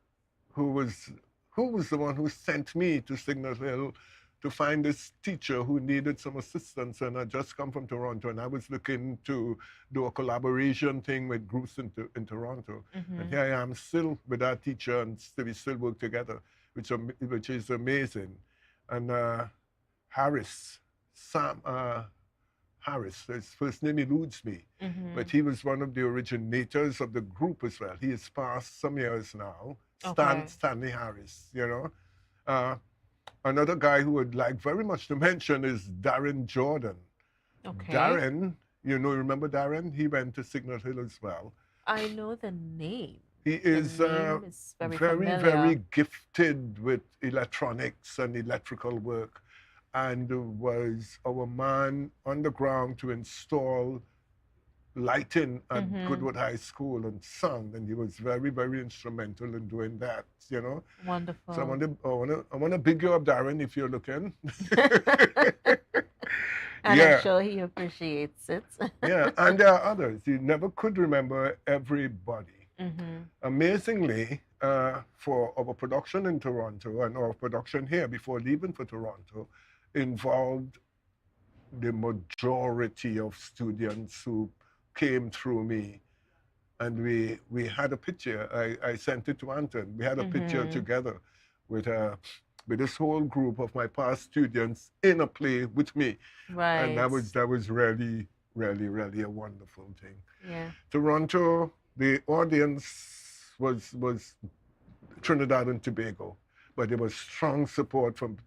who was the one who sent me to Signal Hill to find this teacher who needed some assistance, and I just come from Toronto, and I was looking to do a collaboration thing with groups in Toronto. And here I am still with that teacher, and we still work together, which is amazing. And Sam Harris, his first name eludes me, but he was one of the originators of the group as well. He has passed some years now. Stanley Harris, you know. Another guy who would like very much to mention is Darren Jordan. Darren, you know, remember Darren? He went to Signal Hill as well. I know the name. He is very gifted with electronics and electrical work, and was our man on the ground to install lighting at Goodwood High School and sound, and he was very, very instrumental in doing that, you know. Wonderful. So I want to big you up, Darren, if you're looking. And I'm sure he appreciates it. Yeah, and there are others. You never could remember everybody. Amazingly, for our production in Toronto and our production here before leaving for Toronto, involved the majority of students who came through me. And we had a picture. I sent it to Anton. We had a picture together with this whole group of my past students in a play with me. Right. And that was really, really, really a wonderful thing. Yeah. Toronto, the audience was Trinidad and Tobago, but there was strong support from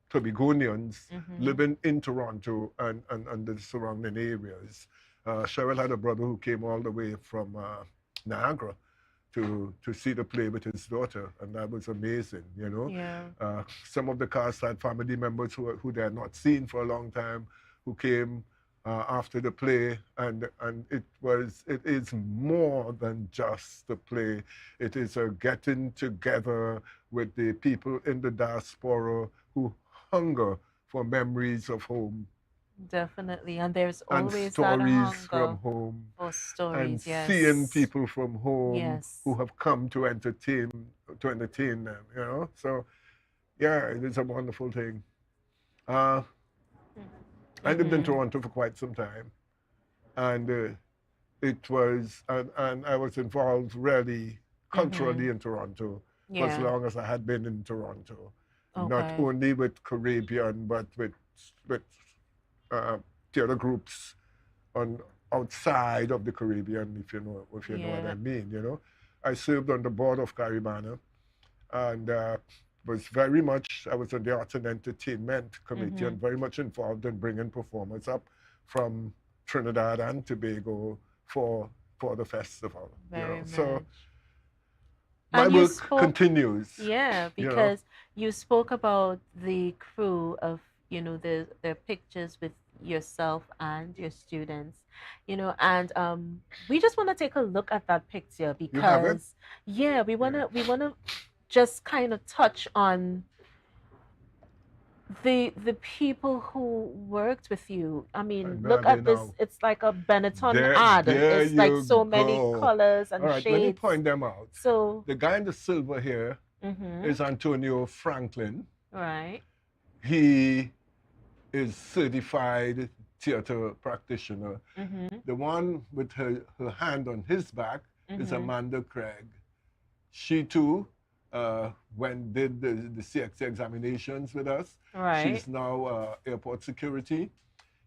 Tobagonians living in Toronto and the surrounding areas. Cheryl had a brother who came all the way from Niagara to see the play with his daughter, and that was amazing, you know. Yeah. Some of the cast had family members who they had not seen for a long time, who came after the play, and it is more than just a play. It is a getting together with the people in the diaspora who hunger for memories of home. Definitely, and there's always and stories that hunger from home, for stories, and seeing people from home Yes. who have come to entertain them, you know. So, yeah, it is a wonderful thing. I lived in Toronto for quite some time, and it was, and I was involved really culturally in Toronto for as long as I had been in Toronto. Not only with Caribbean, but with theater groups on outside of the Caribbean, if you know what I mean. You know, I served on the board of Caribana, and was very much. I was on the Arts and Entertainment Committee, and very much involved in bringing performers up from Trinidad and Tobago for the festival. Very much. So my work continues. Yeah, because you spoke about the crew of, you know, the pictures with yourself and your students, you know, and we just want to take a look at that picture because we want to just kind of touch on the people who worked with you. I mean, And look there at they this. now. It's like a Benetton There, ad. there It's like you so many go. colors and All right, shades. let me point them out. So, The guy in the silver here is Antonio Franklin. right. He is certified theater practitioner. The one with her hand on his back is Amanda Craig. She too did the CXC examinations with us. Right. She's now airport security.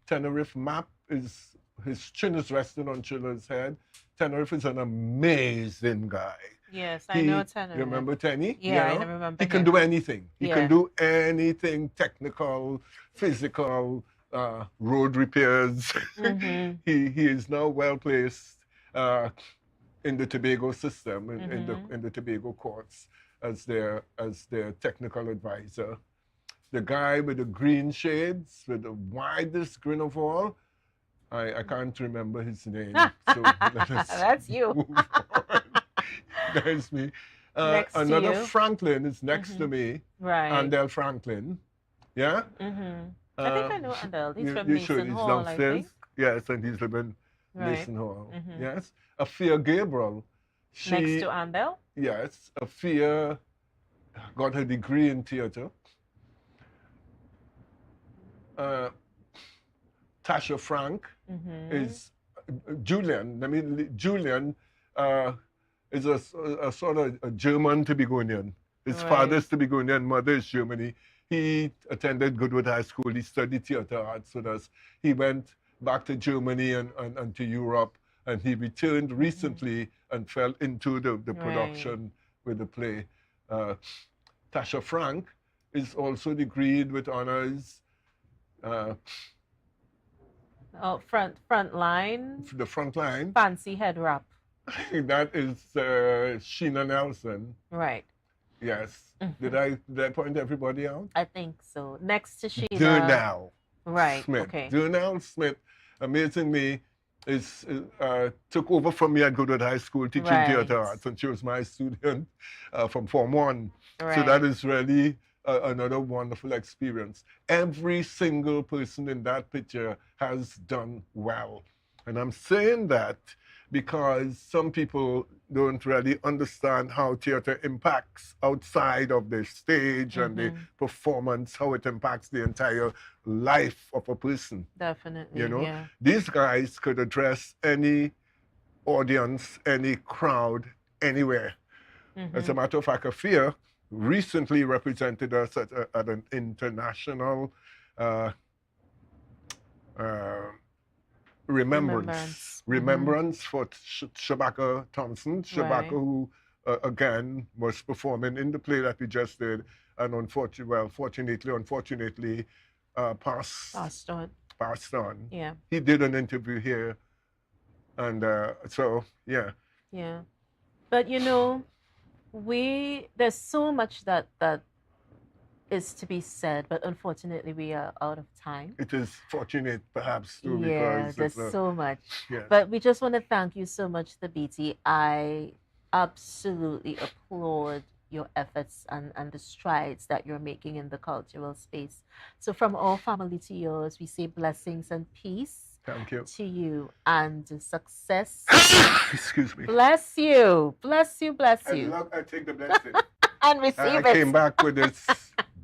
Tenerife Map is, his chin is resting on Chilla's head. Tenerife is an amazing guy. Yes, I know Tenerife. You remember Tenny? Yeah, You I know? remember He can him. do anything. He Yeah. can do anything technical, physical, road repairs. He is now well placed in the Tobago system, in the Tobago courts as their technical advisor. The guy with the green shades, with the widest grin of all, I can't remember his name. So let us That's you. move on. There's me. Next to Another you. Franklin is next to me. Right. Andel Franklin. Yeah? I think I know Andel. He's from you Mason should. He's Hall, I downstairs. think. Yes, and he's living Right. Mason Hall. Yes. Afia Gabriel. Next to Andel? Yes. Afia got her degree in theater. Tasha Frank is Julian. Julian is a sort of a German Tobagonian. His Right. father is Tobagonian, mother is Germany. He attended Goodwood High School. He studied theater arts with us. He went back to Germany and to Europe, and he returned recently and fell into the production with the play. Tasha Frank is also degreed with honors. Front line. The front line. Fancy head wrap. That is Sheena Nelson. Right. Yes. Did I point everybody out? I think so. Next to Sheena. Durnell Right. Smith. Okay. Durnell Smith, amazingly, took over from me at Goodwood High School teaching Right. theater arts, and she was my student from Form 1. So Right. that is really another wonderful experience. Every single person in that picture has done well. And I'm saying that because some people don't really understand how theater impacts outside of the stage and the performance, how it impacts the entire life of a person. Definitely. You know, Yeah. these guys could address any audience, any crowd, anywhere. As a matter of fact, Afia recently represented us at an international remembrance for Shabaka Thompson. Shabaka, who again was performing in the play that we just did, and unfortunately, passed on. Yeah. He did an interview here, and so yeah. Yeah. But you know, there's so much that is to be said, but unfortunately we are out of time. It is fortunate, perhaps, too, Yeah, because there's so much. Yes. But we just want to thank you so much, Thabiti. I absolutely applaud your efforts and the strides that you're making in the cultural space. So from our family to yours, we say blessings and peace. Thank you. To you and success. Excuse me. Bless you. Bless you. Bless you. I take the blessing. And receive I it. came back with this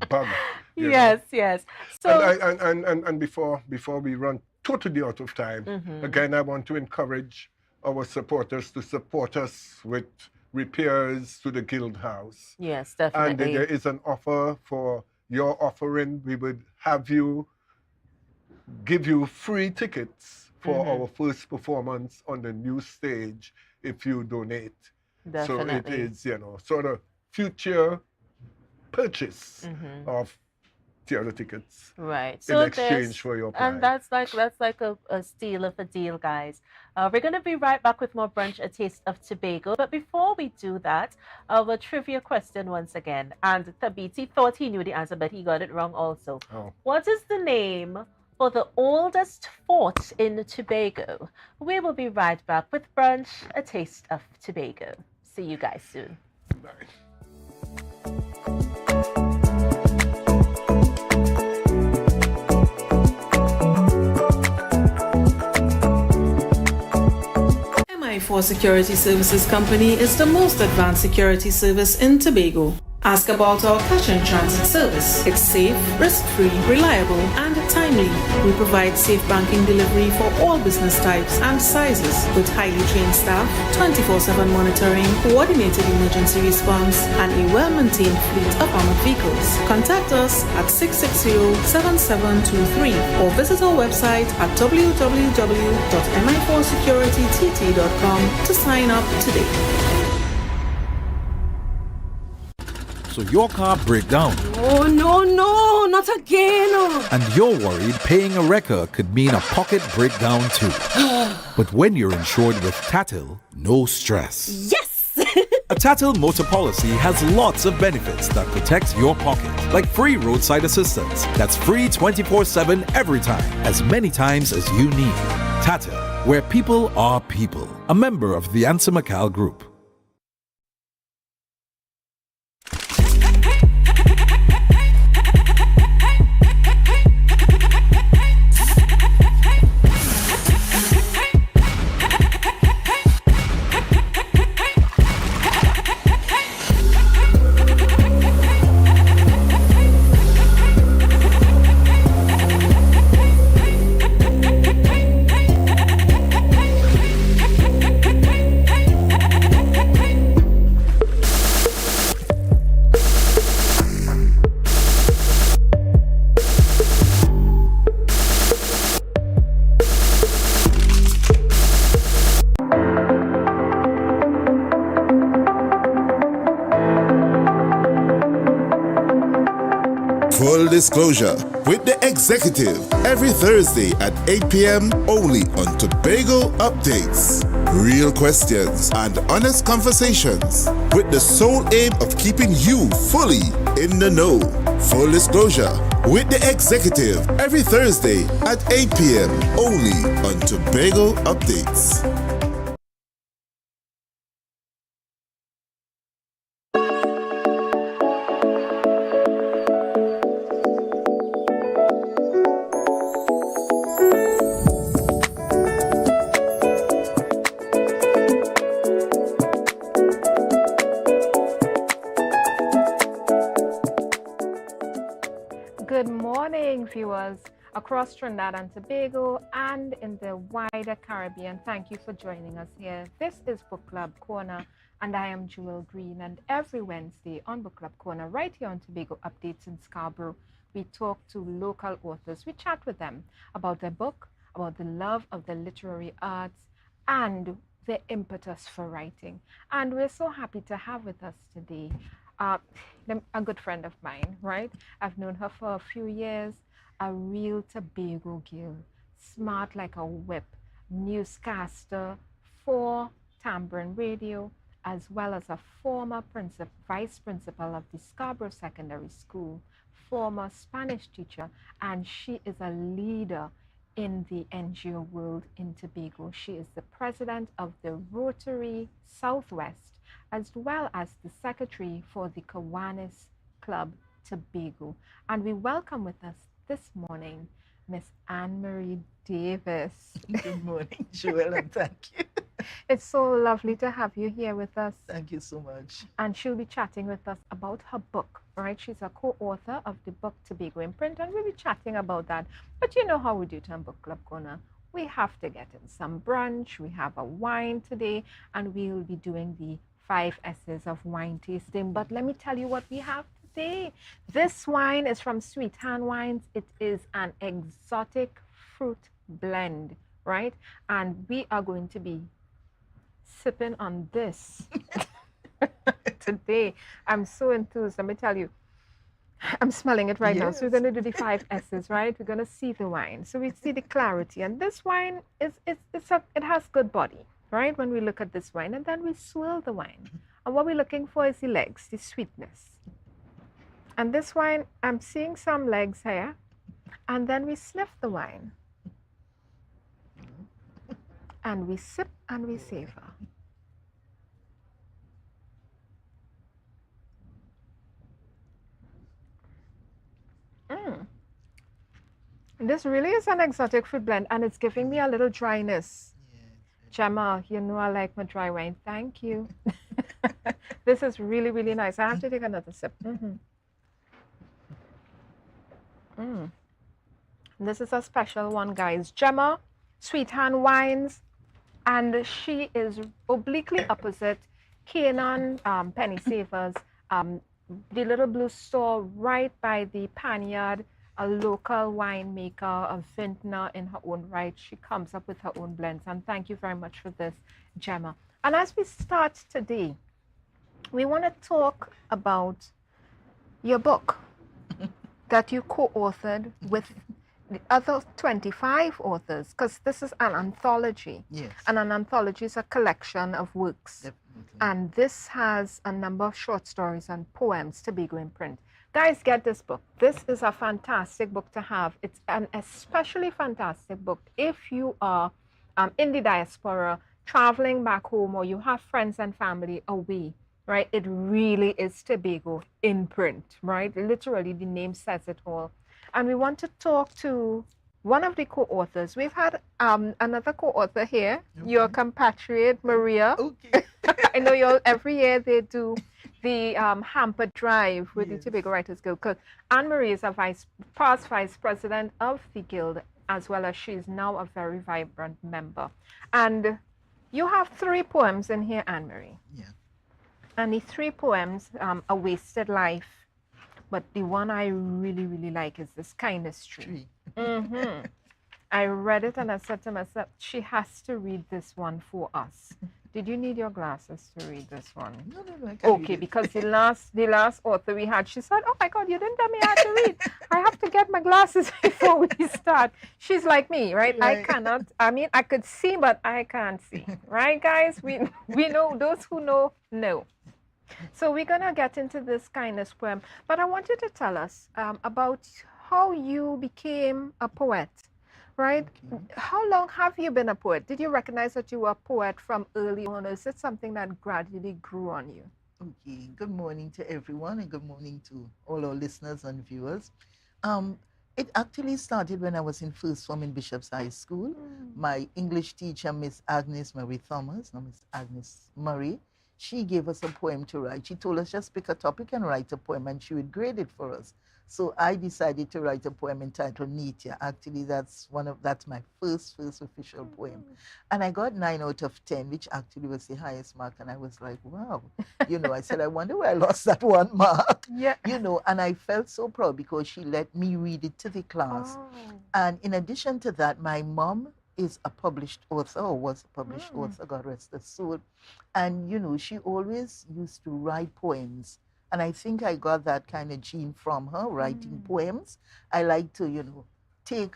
bug. Yes, yes. So and before we run totally out of time, again, I want to encourage our supporters to support us with repairs to the Guild House. Yes, And definitely. there is an offer for your offering. We would give you free tickets for our first performance on the new stage if you donate. Definitely. So it is, sort of future purchase of theater tickets. Right. In exchange for your pride. And that's like a steal of a deal, guys. We're going to be right back with more Brunch, A Taste of Tobago. But before we do that, our trivia question once again. And Thabiti thought he knew the answer, but he got it wrong also. Oh. What is the name for the oldest fort in Tobago? We will be right back with Brunch, A Taste of Tobago. See you guys soon. Bye. MI4 Security Services Company is the most advanced security service in Tobago. Ask about our cash and transit service. It's safe, risk-free, reliable, and timely. We provide safe banking delivery for all business types and sizes with highly trained staff, 24/7 monitoring, coordinated emergency response, and a well-maintained fleet of armored vehicles. Contact us at 660-7723 or visit our website at www.mi4securitytt.com to sign up today. So your car break down Oh, no, not again. and you're worried paying a wrecker could mean a pocket breakdown too. But when you're insured with Tatil, no stress. Yes! A Tatil motor policy has lots of benefits that protects your pocket, like free roadside assistance. That's free 24/7 every time, as many times as you need. Tatil, where people are people. A member of the Ansa McCall Group. Full disclosure with the executive every Thursday at 8 p.m. only on Tobago Updates. Real questions and honest conversations with the sole aim of keeping you fully in the know. Full disclosure with the executive every Thursday at 8 p.m. only on Tobago Updates. Good morning, viewers across Trinidad and Tobago and in the wider Caribbean. Thank you for joining us here. This is Book Club Corner, and I am Jewel Green. And every Wednesday on Book Club Corner, right here on Tobago Updates in Scarborough, we talk to local authors. We chat with them about their book, about the love of the literary arts, and their impetus for writing. And we're so happy to have with us today a good friend of mine, right? I've known her for a few years, a real Tobago girl, smart like a whip, newscaster for Tambourine Radio, as well as a former vice principal of the Scarborough Secondary School, former Spanish teacher, and she is a leader in the NGO world in Tobago. She is the president of the Rotary Southwest, as well as the secretary for the Kiwanis Club Tobago. And we welcome with us this morning Miss Anne-Marie Davis. Good morning, Joel, and thank you. It's so lovely to have you here with us. Thank you so much. And she'll be chatting with us about her book, right? She's a co-author of the book Tobago Imprint, and we'll be chatting about that. But you know how we do it on Book Club Corner. We have to get in some brunch. We have a wine today, and we'll be doing the 5 S's of wine tasting. But let me tell you what we have today. This wine is from Sweet Hand Wines. It is an exotic fruit blend, right? And we are going to be sipping on this today. I'm so enthused. Let me tell you, I'm smelling it right now. So we're going to do the 5 S's, right? We're going to see the wine. So we see the clarity. And this wine, it has good body, right? When we look at this wine, and then we swirl the wine. And what we're looking for is the legs, the sweetness. And this wine, I'm seeing some legs here. And then we sniff the wine. And we sip and we savor. This really is an exotic fruit blend, and it's giving me a little dryness. Gemma, you know I like my dry wine. Thank you. This is really, really nice. I have to take another sip. This is a special one, guys. Gemma, Sweet Hand Wines, and she is obliquely opposite Canaan Penny Savers, the little blue store right by the Panyard, a local winemaker, a vintner in her own right. She comes up with her own blends. And thank you very much for this, Gemma. And as we start today, we want to talk about your book that you co-authored with the other 25 authors, because this is an anthology. Yes. And an anthology is a collection of works. Definitely. And this has a number of short stories and poems, Tobago in print. Guys, get this book. This is a fantastic book to have. It's an especially fantastic book if you are in the diaspora, traveling back home, or you have friends and family away, right? It really is Tobago in print, right? Literally, the name says it all. And we want to talk to one of the co-authors. We've had another co-author here, your compatriot, Maria. Okay. I know you're every year they do the hamper drive with the Tobago Writers Guild. Because Anne-Marie is a past vice president of the guild, as well as she's now a very vibrant member. And you have 3 poems in here, Anne-Marie. Yeah. And the 3 poems, A Wasted Life, but the one I really, really like is this Kindness Tree. I read it and I said to myself, she has to read this one for us. Did you need your glasses to read this one? No, I can read Okay, it. because the last author we had, she said, oh my God, you didn't tell me how to read. I have to get my glasses before we start. She's like me, right? I cannot, I could see, but I can't see. Right, guys? We know, those who know. So we're going to get into this kindness poem. But I want you to tell us about how you became a poet, right? Okay. How long have you been a poet? Did you recognize that you were a poet from early on, or is it something that gradually grew on you? Okay, good morning to everyone and good morning to all our listeners and viewers. It actually started when I was in first form in Bishop's High School. My English teacher, Miss Agnes Marie Thomas, no, Miss Agnes Murray, she gave us a poem to write. She told us just pick a topic and write a poem, and she would grade it for us. So I decided to write a poem entitled Nitya. Actually, that's my first official poem. And I got 9 out of 10, which actually was the highest mark. And I was like, wow. I said, I wonder where I lost that 1 mark. Yeah. And I felt so proud because she let me read it to the class. Oh. And in addition to that, my mom is a published author, or was a published author, God rest her soul. And, she always used to write poems. And I think I got that kind of gene from her, writing poems. I like to, take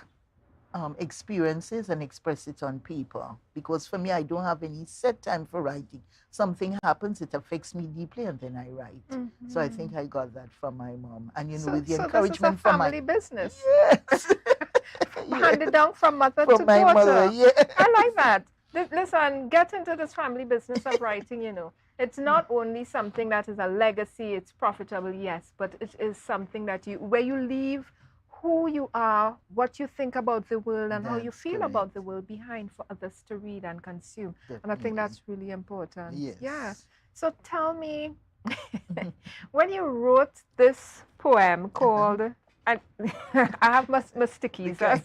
experiences and express it on paper. Because for me, I don't have any set time for writing. Something happens, it affects me deeply, and then I write. So I think I got that from my mom. And, with the encouragement from my... family business. Yes. Handed down from mother from to my daughter. Mother, yeah. I like that. Listen, get into this family business of writing, It's not only something that is a legacy, it's profitable, yes, but it is something that where you leave who you are, what you think about the world, and how you feel about the world behind for others to read and consume. Definitely. And I think that's really important. Yes. Yeah. So tell me, when you wrote this poem called, I have my stickies, so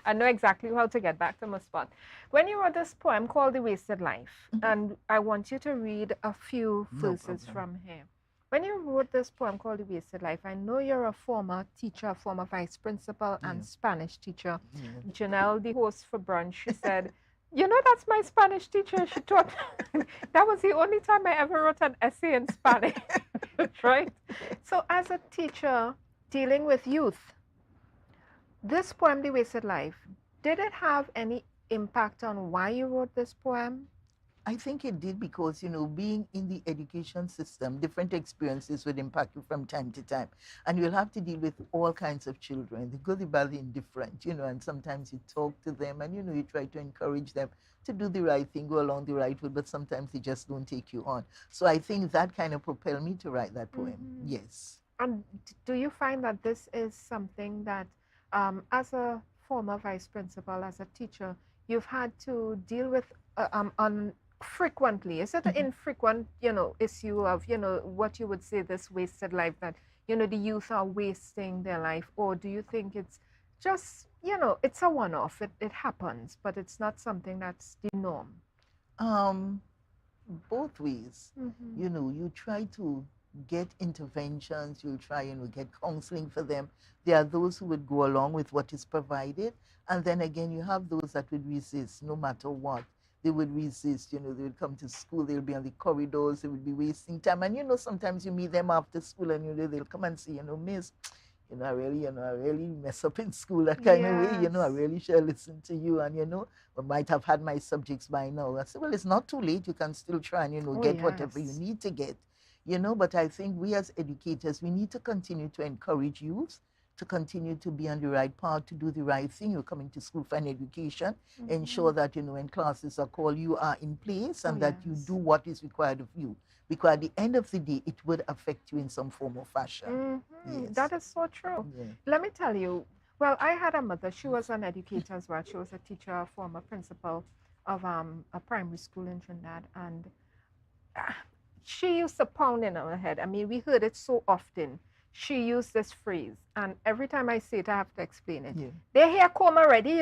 I know exactly how to get back to my spot. When you wrote this poem called The Wasted Life, and I want you to read a few verses from here. When you wrote this poem called The Wasted Life, I know you're a former teacher, former vice principal and Spanish teacher. Janelle, the host for Brunch, she said, that's my Spanish teacher. She taught, that was the only time I ever wrote an essay in Spanish, right? So as a teacher dealing with youth, this poem, The Wasted Life, did it have any impact on why you wrote this poem? I think it did because, being in the education system, different experiences would impact you from time to time. And you'll have to deal with all kinds of children, the good, the bad, the indifferent, and sometimes you talk to them and, you try to encourage them to do the right thing, go along the right way, but sometimes they just don't take you on. So I think that kind of propelled me to write that poem. Yes. And do you find that this is something that, as a former vice principal, as a teacher, you've had to deal with frequently, is it an infrequent, issue of, what you would say this wasted life, that, the youth are wasting their life? Or do you think it's just, it's a one-off, it happens, but it's not something that's the norm? Both ways. You try to get interventions, you try and get counseling for them. There are those who would go along with what is provided, and then again you have those that would resist no matter what. They would resist, they would come to school, they'll be on the corridors, they would be wasting time. And sometimes you meet them after school and they'll come and say, miss, I really mess up in school, that kind of way, I really should listen to you, and I might have had my subjects by now. I said, well, it's not too late, you can still try and get whatever you need to get. But I think we as educators, we need to continue to encourage youth to continue to be on the right path, to do the right thing. You're coming to school for an education, ensure that, when classes are called, you are in place, and that you do what is required of you. Because at the end of the day, it would affect you in some form or fashion. Yes. That is so true. Let me tell you, well, I had a mother. She was an educator as well. She was a teacher, a former principal of a primary school in Trinidad. And she used to pound in our head. I mean, we heard it so often. She used this phrase, and every time I say it, I have to explain it. Their hair comb already,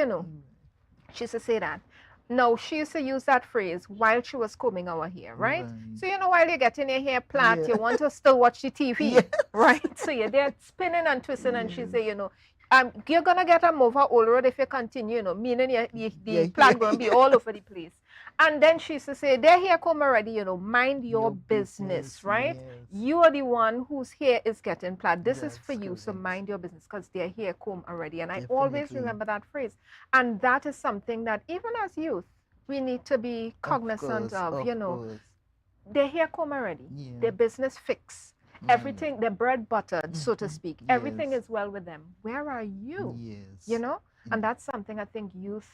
She used to say that. No, she used to use that phrase while she was combing our hair, right? So, while you're getting your hair plait, you want to still watch the TV, right? So you're there spinning and twisting, and she say, you're going to get a mover all road if you continue, meaning the plait going to be all over the place. And then she used to say, their hair come already, mind your business, right? You are the one whose hair is getting plait. This is for you, so mind your business, because their hair come already. And I always remember that phrase. And that is something that even as youth, we need to be cognizant of, their hair come already. Their business fixed. Everything, their bread buttered, so to speak. Everything is well with them. Where are you? And that's something I think youth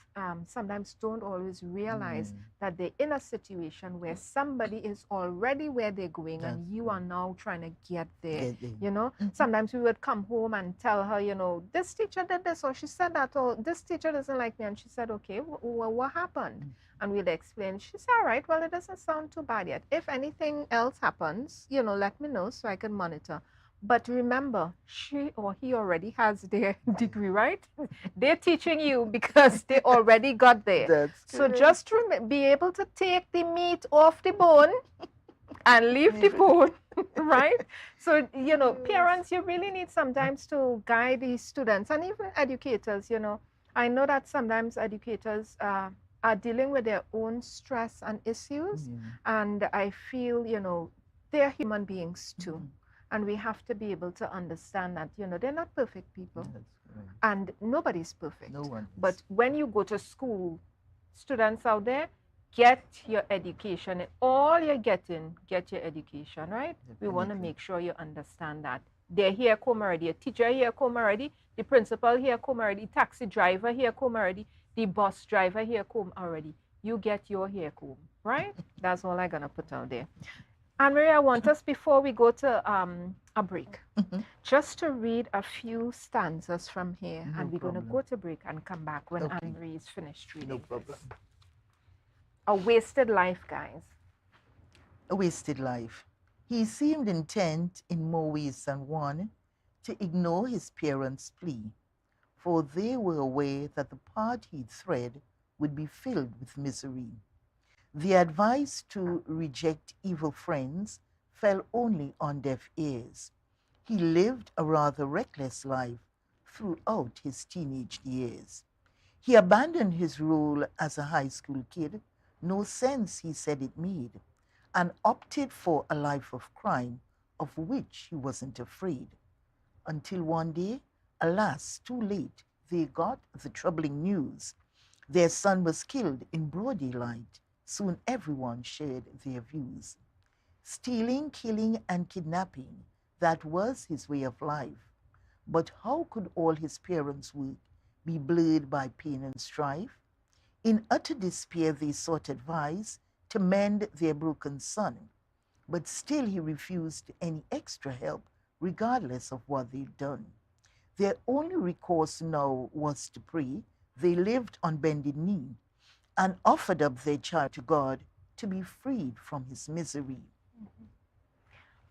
sometimes don't always realize, that they're in a situation where somebody is already where they're going, and you are now trying to get there. Sometimes we would come home and tell her, this teacher did this, or she said that, or this teacher doesn't like me. And she said, okay, what happened? And we'd explain. She said, all right, well, it doesn't sound too bad yet. If anything else happens, let me know so I can monitor. But remember, she or he already has their degree, right? They're teaching you because they already got there. So just be able to take the meat off the bone and leave the bone, right? So, parents, you really need sometimes to guide these students, and even educators, I know that sometimes educators are dealing with their own stress and issues, and I feel, they're human beings too. And we have to be able to understand that, they're not perfect people. And nobody's perfect. No one is. But when you go to school, students out there, get your education. All you're getting, get your education, right? We want to make sure you understand that. They're here come already. A teacher here come already. The principal here come already. Taxi driver here come already. The bus driver here come already. You get your hair comb, right? That's all I'm going to put out there. Anne-Marie, I want us, before we go to a break, just to read a few stanzas from here, and we're going to go to break and come back when Anne-Marie is finished reading. No problem. A wasted life, guys. A wasted life. He seemed intent in more ways than one to ignore his parents' plea, for they were aware that the path he'd tread would be filled with misery. The advice to reject evil friends fell only on deaf ears. He lived a rather reckless life throughout his teenage years. He abandoned his role as a high school kid, no sense he said it made, and opted for a life of crime of which he wasn't afraid. Until one day, alas, too late, they got the troubling news. Their son was killed in broad daylight. Soon everyone shared their views. Stealing, killing, and kidnapping, that was his way of life. But how could all his parents' work be blurred by pain and strife? In utter despair, they sought advice to mend their broken son. But still he refused any extra help, regardless of what they'd done. Their only recourse now was to pray. They lived on bended knee and offered up their child to God to be freed from his misery.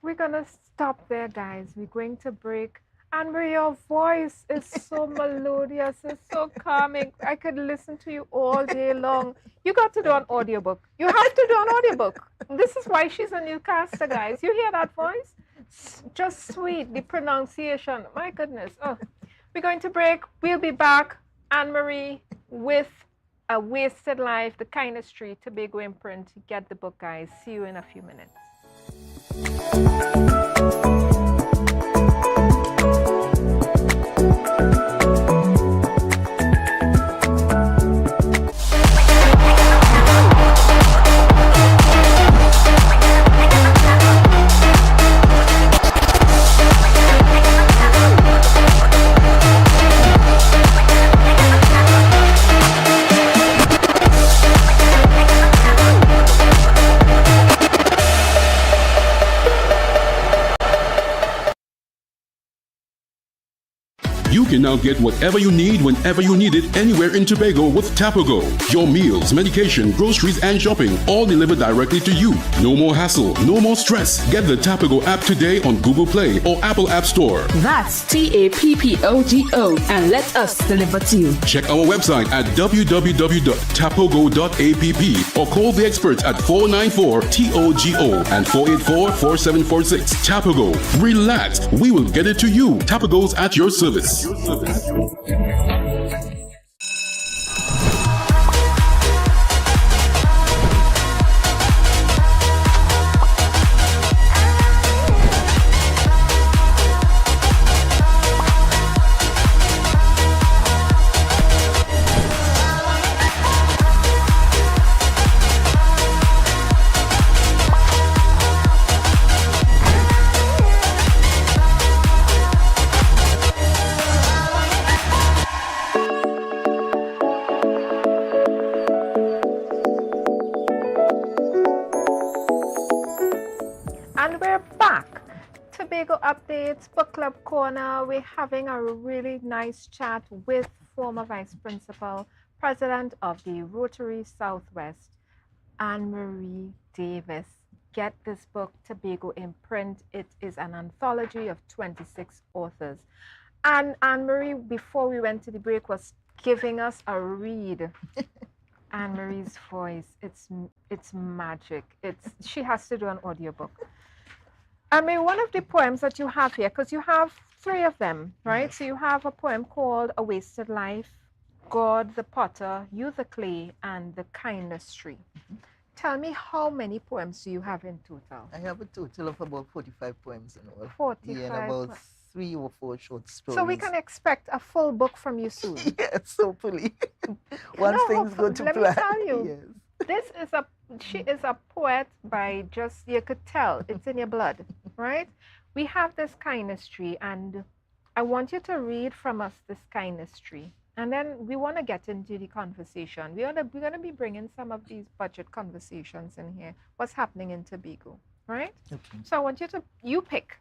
We're going to stop there, guys. We're going to break. And your voice is so melodious, it's so calming. I could listen to you all day long. You got to do an audiobook. You have to do an audiobook. This is why she's a newcaster, guys. You hear that voice? Just sweet, the pronunciation. My goodness. Oh, we're going to break. We'll be back, Anne-Marie, with A Wasted Life, The Kindness Tree, Tobago imprint. Get the book, guys. See you in a few minutes. You can now get whatever you need whenever you need it anywhere in Tobago with Tobago. Your meals, medication, groceries, and shopping all delivered directly to you. No more hassle, no more stress. Get the Tobago app today on Google Play or Apple App Store. That's TAPPOGO and let us deliver to you. Check our website at www.tapogo.app or call the experts at 494-TOGO and 484-4746. Tobago. Relax. We will get it to you. Tobago's at your service. Updates, Book Club Corner. We're having a really nice chat with former Vice Principal, President of the Rotary Southwest, Anne-Marie Davis. Get this book, Tobago in print. It is an anthology of 26 authors. And Anne-Marie, before we went to the break, was giving us a read. Anne-Marie's voice, it's magic. She has to do an audiobook. I mean, one of the poems that you have here, because you have 3 of them, right? So you have a poem called A Wasted Life, God the Potter, You the Clay, and The Kindness Tree. Tell me, how many poems do you have in total? I have a total of about 45 poems in all. 45. Yeah, and about 3 or 4 short stories. So we can expect a full book from you soon. Yes, hopefully. Once things go to plan. Let me tell you, yes. She is a poet by just, you could tell, it's in your blood, right? We have this kindness tree, and I want you to read from us this kindness tree. And then we want to get into the conversation. We're going to be bringing some of these budget conversations in here. What's happening in Tobago, right? Okay. So I want you pick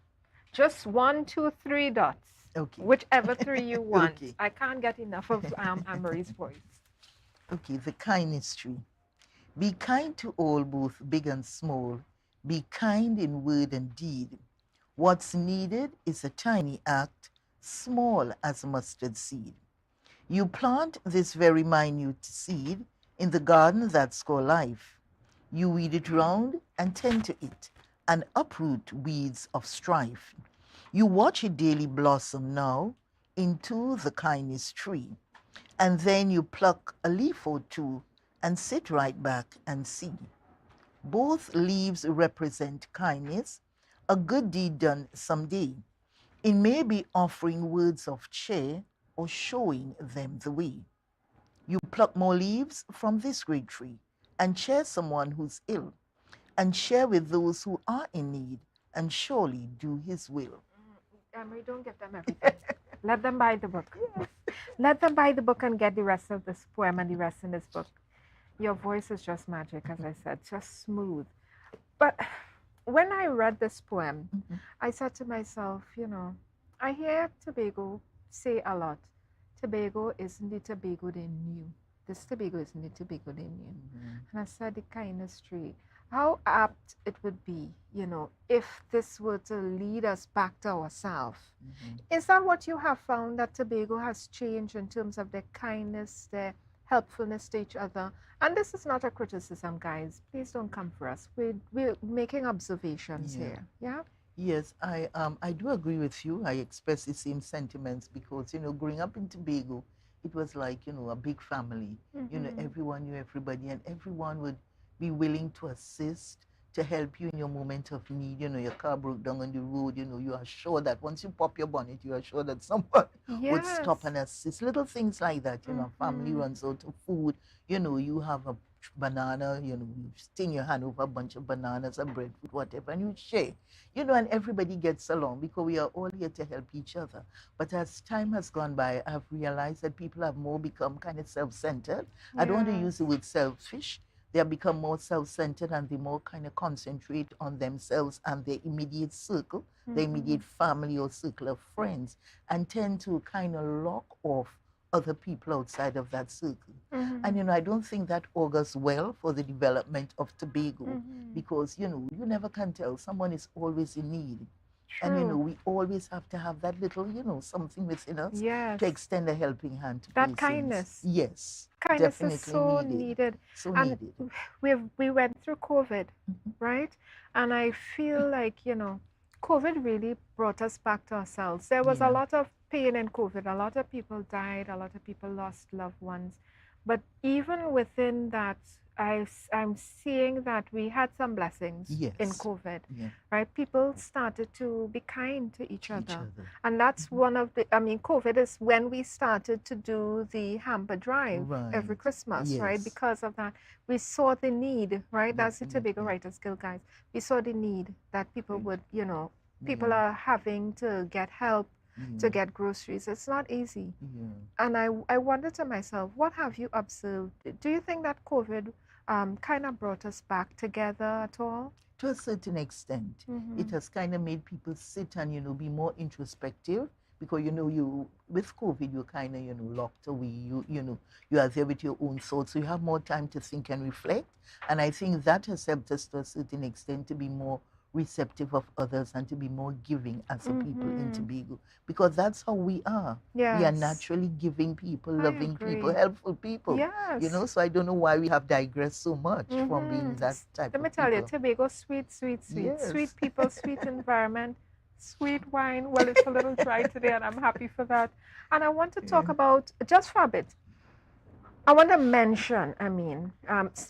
just 1, 2, 3 dots. Okay. Whichever 3 you want. Okay. I can't get enough of Anne-Marie's voice. Okay, the kindness tree. Be kind to all, both big and small. Be kind in word and deed. What's needed is a tiny act, small as a mustard seed. You plant this very minute seed in the garden that's called life. You weed it round and tend to it and uproot weeds of strife. You watch it daily blossom now into the kindness tree. And then you pluck a leaf or two and sit right back and see. Both leaves represent kindness, a good deed done someday. It may be offering words of cheer or showing them the way. You pluck more leaves from this great tree and cheer someone who's ill, and share with those who are in need, and surely do his will. Emery, don't give them everything. Let them buy the book. Yes. Let them buy the book and get the rest of this poem and the rest in this book. Your voice is just magic, as I said, just smooth. But when I read this poem, I said to myself, I hear Tobago say a lot, Tobago isn't the Tobago they knew. This Tobago isn't the Tobago they knew. And I said the kindness tree. How apt it would be, if this were to lead us back to ourselves. Is that what you have found, that Tobago has changed in terms of their kindness, their helpfulness to each other? And this is not a criticism, guys. Please don't come for us. We're making observations here. Yeah? Yes, I do agree with you. I express the same sentiments because, growing up in Tobago, it was like, a big family. Everyone knew everybody and everyone would be willing to assist, to help you in your moment of need. Your car broke down on the road, you are sure that once you pop your bonnet, you are sure that someone would stop and assist. Little things like that, family runs out of food, you have a banana, you sting your hand over a bunch of bananas or breadfruit, whatever, and you share, and everybody gets along because we are all here to help each other. But as time has gone by, I've realized that people have more become kind of self-centered. I don't want to use the word selfish. They have become more self-centered and they more kind of concentrate on themselves and their immediate circle, their immediate family or circle of friends, and tend to kind of lock off other people outside of that circle. And, I don't think that augurs well for the development of Tobago because, you never can tell. Someone is always in need. True. And, we always have to have that little, something within us to extend a helping hand to that persons. kindness. Yes. Kindness definitely is so needed. So And needed. we went through COVID, right? And I feel like, COVID really brought us back to ourselves. There was a lot of pain in COVID. A lot of people died. A lot of people lost loved ones. But even within that, I'm seeing that we had some blessings in COVID, right? People started to be kind to each other. And that's one of the, COVID is when we started to do the hamper drive every Christmas, right? Because of that, we saw the need, right? That's the Tobago Writers Guild, guys. We saw the need that people would, people are having to get help to get groceries. It's not easy. And I wonder to myself, what have you observed? Do you think that COVID kind of brought us back together at all? To a certain extent. It has kind of made people sit and, be more introspective because, you with COVID, you're kind of, locked away. You are there with your own thoughts. So you have more time to think and reflect. And I think that has helped us to a certain extent to be more receptive of others and to be more giving as a people in Tobago because that's how we are. We are naturally giving people, loving people, helpful people. So I don't know why we have digressed so much from being that type of people. Let me tell you, Tobago, sweet, sweet, sweet. Sweet people, sweet environment, sweet wine. Well, it's a little dry today and I'm happy for that. And I want to talk about, just for a bit, I want to mention,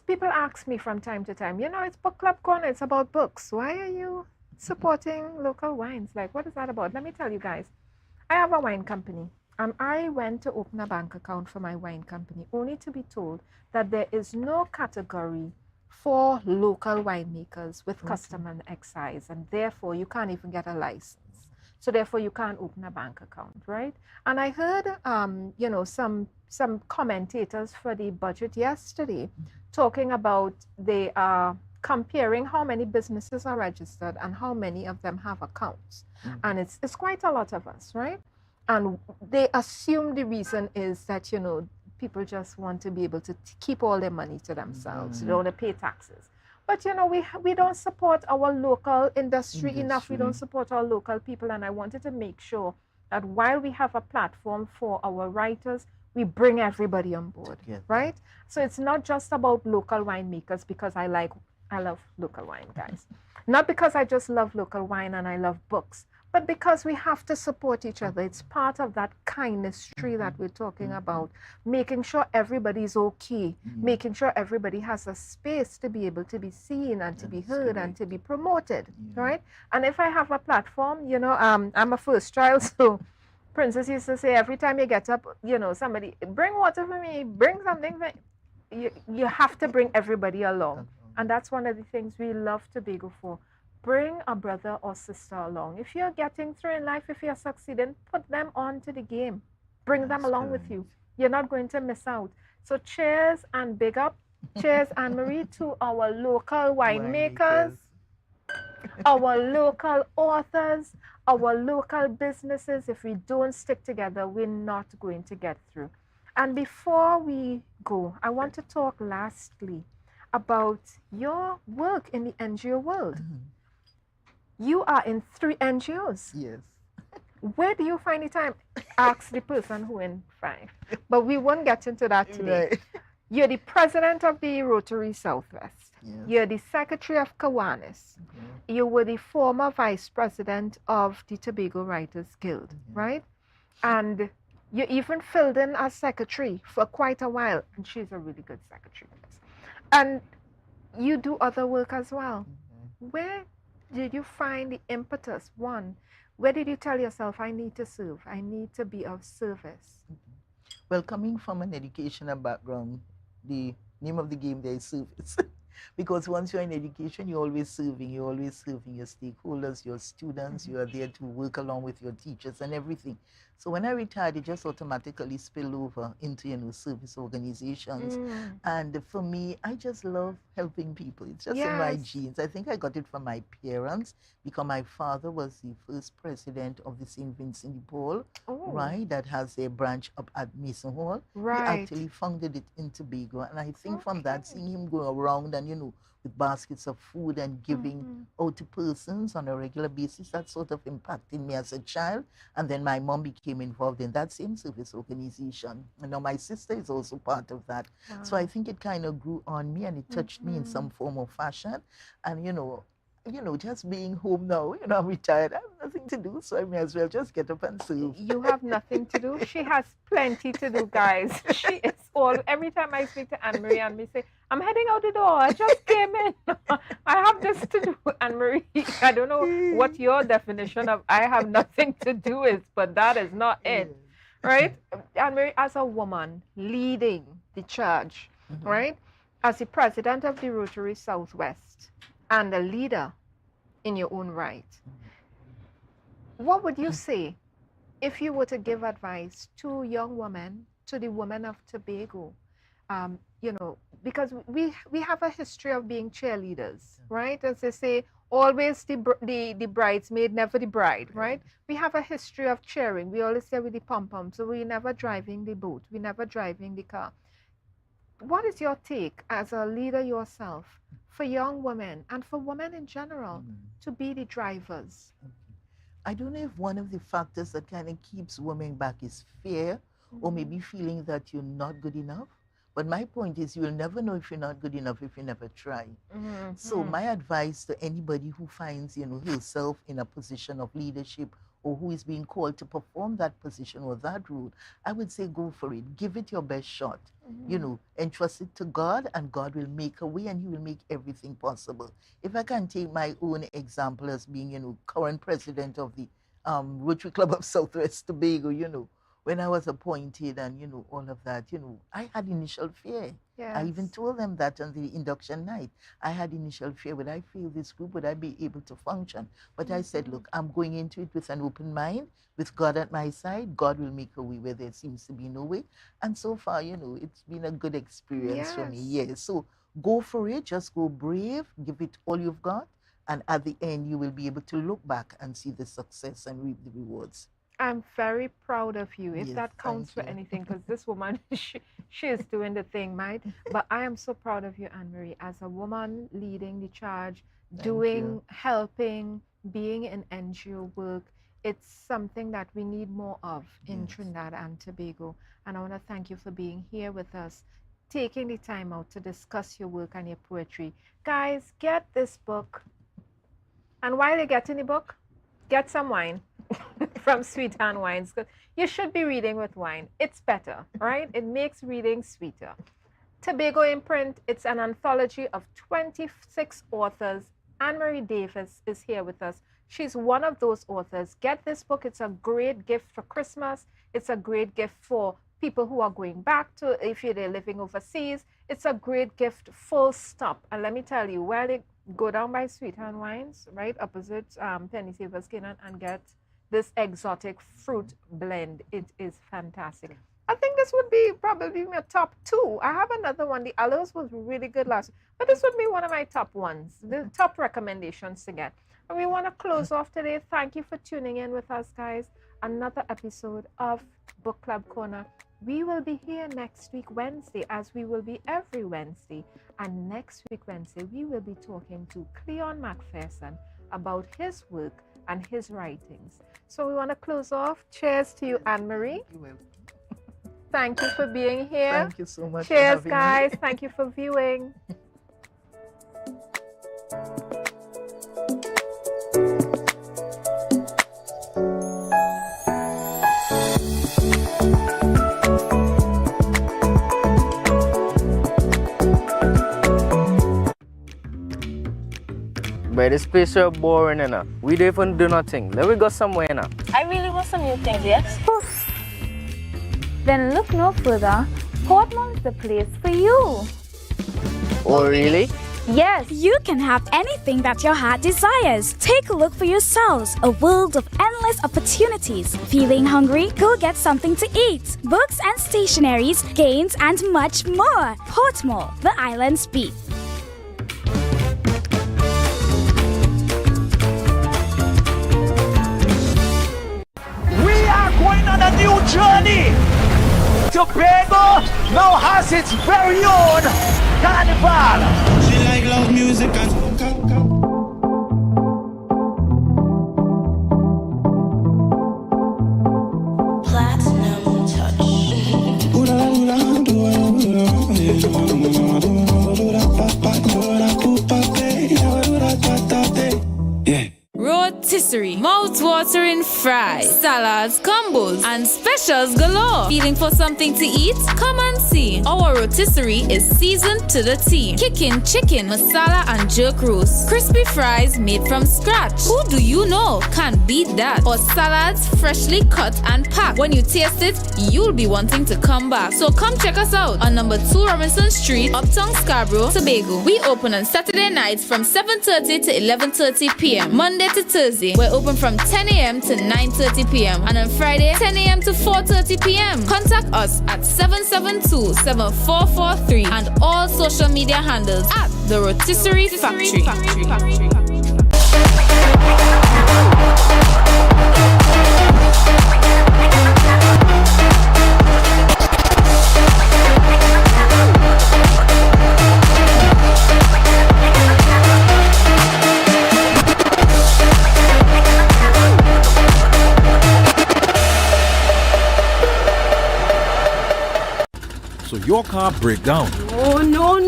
people ask me from time to time, it's book club corner, it's about books. Why are you supporting local wines? Like, what is that about? Let me tell you guys, I have a wine company. I went to open a bank account for my wine company only to be told that there is no category for local winemakers with custom and excise, and therefore you can't even get a license. So therefore you can't open a bank account, right? And I heard, some commentators for the budget yesterday talking about they are comparing how many businesses are registered and how many of them have accounts. And it's quite a lot of us, right? And they assume the reason is that, people just want to be able to keep all their money to themselves. They don't want to pay taxes. But, we don't support our local industry enough. We don't support our local people. And I wanted to make sure that while we have a platform for our writers, we bring everybody on board, right? So it's not just about local winemakers because I love local wine, guys. Not because I just love local wine and I love books, but because we have to support each other. It's part of that kindness tree that we're talking about, making sure everybody's okay, making sure everybody has a space to be able to be seen and to be heard and to be promoted, right? And if I have a platform, I'm a first child, so Princess used to say, every time you get up, somebody, bring water for me, bring something for you have to bring everybody along. And that's one of the things we love Tobago for. Bring a brother or sister along. If you're getting through in life, if you're succeeding, put them onto the game. Bring them along with you. You're not going to miss out. So cheers and big up. Cheers, Anne-Marie, to our local winemakers, our local authors, Our local businesses, if we don't stick together, we're not going to get through. And before we go, I want to talk lastly about your work in the NGO world. You are in 3 NGOs. Yes. Where do you find the time? Ask the person who in 5. But we won't get into that today. Right. You're the president of the Rotary Southwest. Yes. You're the secretary of Kiwanis. You were the former vice president of the Tobago Writers Guild, right? And you even filled in as secretary for quite a while. And she's a really good secretary. And you do other work as well. Where did you find the impetus? One, where did you tell yourself, I need to serve, I need to be of service? Well, coming from an educational background, the name of the game there is service. Because once you're in education, you're always serving your stakeholders, your students, you are there to work along with your teachers and everything. So when I retired, it just automatically spilled over into, service organizations. And for me, I just love helping people. It's just in my genes. I think I got it from my parents because my father was the first president of the St. Vincent de Paul, right? That has a branch up at Mason Hall. Right. He actually founded it in Tobago. And I think from that, seeing him go around and, with baskets of food and giving out to persons on a regular basis, that sort of impacted me as a child. And then my mom became involved in that same service organization. And now my sister is also part of that. So I think it kind of grew on me and it touched me in some form or fashion. And, just being home now, I'm retired, I have nothing to do, so I may as well just get up and serve. You have nothing to do? She has plenty to do, guys. She is every time I speak to Anne-Marie, Anne-Marie say, I'm heading out the door, I just came in. I have this to do. Anne-Marie, I don't know what your definition of I have nothing to do is, but that is not it, right? Anne-Marie, as a woman leading the charge, right? As the president of the Rotary Southwest, and a leader in your own right, what would you say if you were to give advice to young women, to the women of Tobago? Because we have a history of being cheerleaders, right? As they say, always the bridesmaid, never the bride, right? We have a history of cheering. We always say with the pom-pom, so we're never driving the boat, we're never driving the car. What is your take as a leader yourself for young women and for women in general to be the drivers? I don't know if one of the factors that kind of keeps women back is fear or maybe feeling that you're not good enough. But my point is you'll never know if you're not good enough if you never try. So my advice to anybody who finds, herself in a position of leadership or who is being called to perform that position or that role, I would say go for it. Give it your best shot. Entrust it to God and God will make a way and He will make everything possible. If I can take my own example as being, current president of the Rotary Club of Southwest Tobago, when I was appointed and, all of that, I had initial fear. Yes. I even told them that on the induction night. I had initial fear. Would I fail this group? Would I be able to function? But I said, look, I'm going into it with an open mind, with God at my side. God will make a way where there seems to be no way. And so far, it's been a good experience for me. Yes. So go for it. Just go brave. Give it all you've got. And at the end, you will be able to look back and see the success and reap the rewards. I'm very proud of you, if Yes, that counts for thank you. anything, because this woman, she is doing the thing, right? But I am so proud of you, Anne-Marie, as a woman leading the charge, helping, being in NGO work. It's something that we need more of in Trinidad and Tobago. And I want to thank you for being here with us, taking the time out to discuss your work and your poetry. Guys, get this book. And while you're getting the book, get some wine from Sweet Hand Wines, because you should be reading with wine. It's better, right? It makes reading sweeter. Tobago Imprint, it's an anthology of 26 authors. Anne-Marie Davis is here with us. She's one of those authors. Get this book. It's a great gift for Christmas. It's a great gift for people who are going back to, if they're living overseas. It's a great gift, full stop. And let me tell you, while they go down by Sweet Hand Wines, right opposite Penny Silver's Cannon, and get this exotic fruit blend. It is fantastic. I think this would be probably my top 2. I have another one. The others was really good last, but this would be one of my top ones, the top recommendations to get. And we want to close off today. Thank you for tuning in with us, guys. Another episode of Book Club Corner. We will be here next week, Wednesday, as we will be every Wednesday. And next week, Wednesday, we will be talking to Cleon McPherson about his work and his writings. So we want to close off. Cheers to you, Anne-Marie. Thank you for being here. Thank you so much. Cheers, for having guys. Me. Thank you for viewing. But this place so boring, enough. We don't even do nothing. Let me go somewhere now. I really want some new things, yes? Then look no further. Portmore is the place for you. Oh, really? Yes, you can have anything that your heart desires. Take a look for yourselves. A world of endless opportunities. Feeling hungry? Go get something to eat. Books and stationeries, games, and much more. Portmore, the island's beat. We are going on a new journey. Tobago now has its very own carnival. She like loud music and platinum touch. Yeah. Rotisserie, mouth-watering fries, salads, combos, and specials galore. Feeling for something to eat? Come and see. Our rotisserie is seasoned to the T. Kicking chicken, masala, and jerk roast. Crispy fries made from scratch. Who do you know can beat that? Or salads freshly cut and packed. When you taste it, you'll be wanting to come back. So come check us out on number 2 Robinson Street, Uptown Scarborough, Tobago. We open on Saturday nights from 7:30 to 11:30 p.m. Monday to Thursday, we're open from 10 a.m. to 9:30 p.m. and on Friday, 10 a.m. to 4:30 p.m. Contact us at 772-7443 and all social media handles at The Rotisserie Factory. So your car break down Oh, no,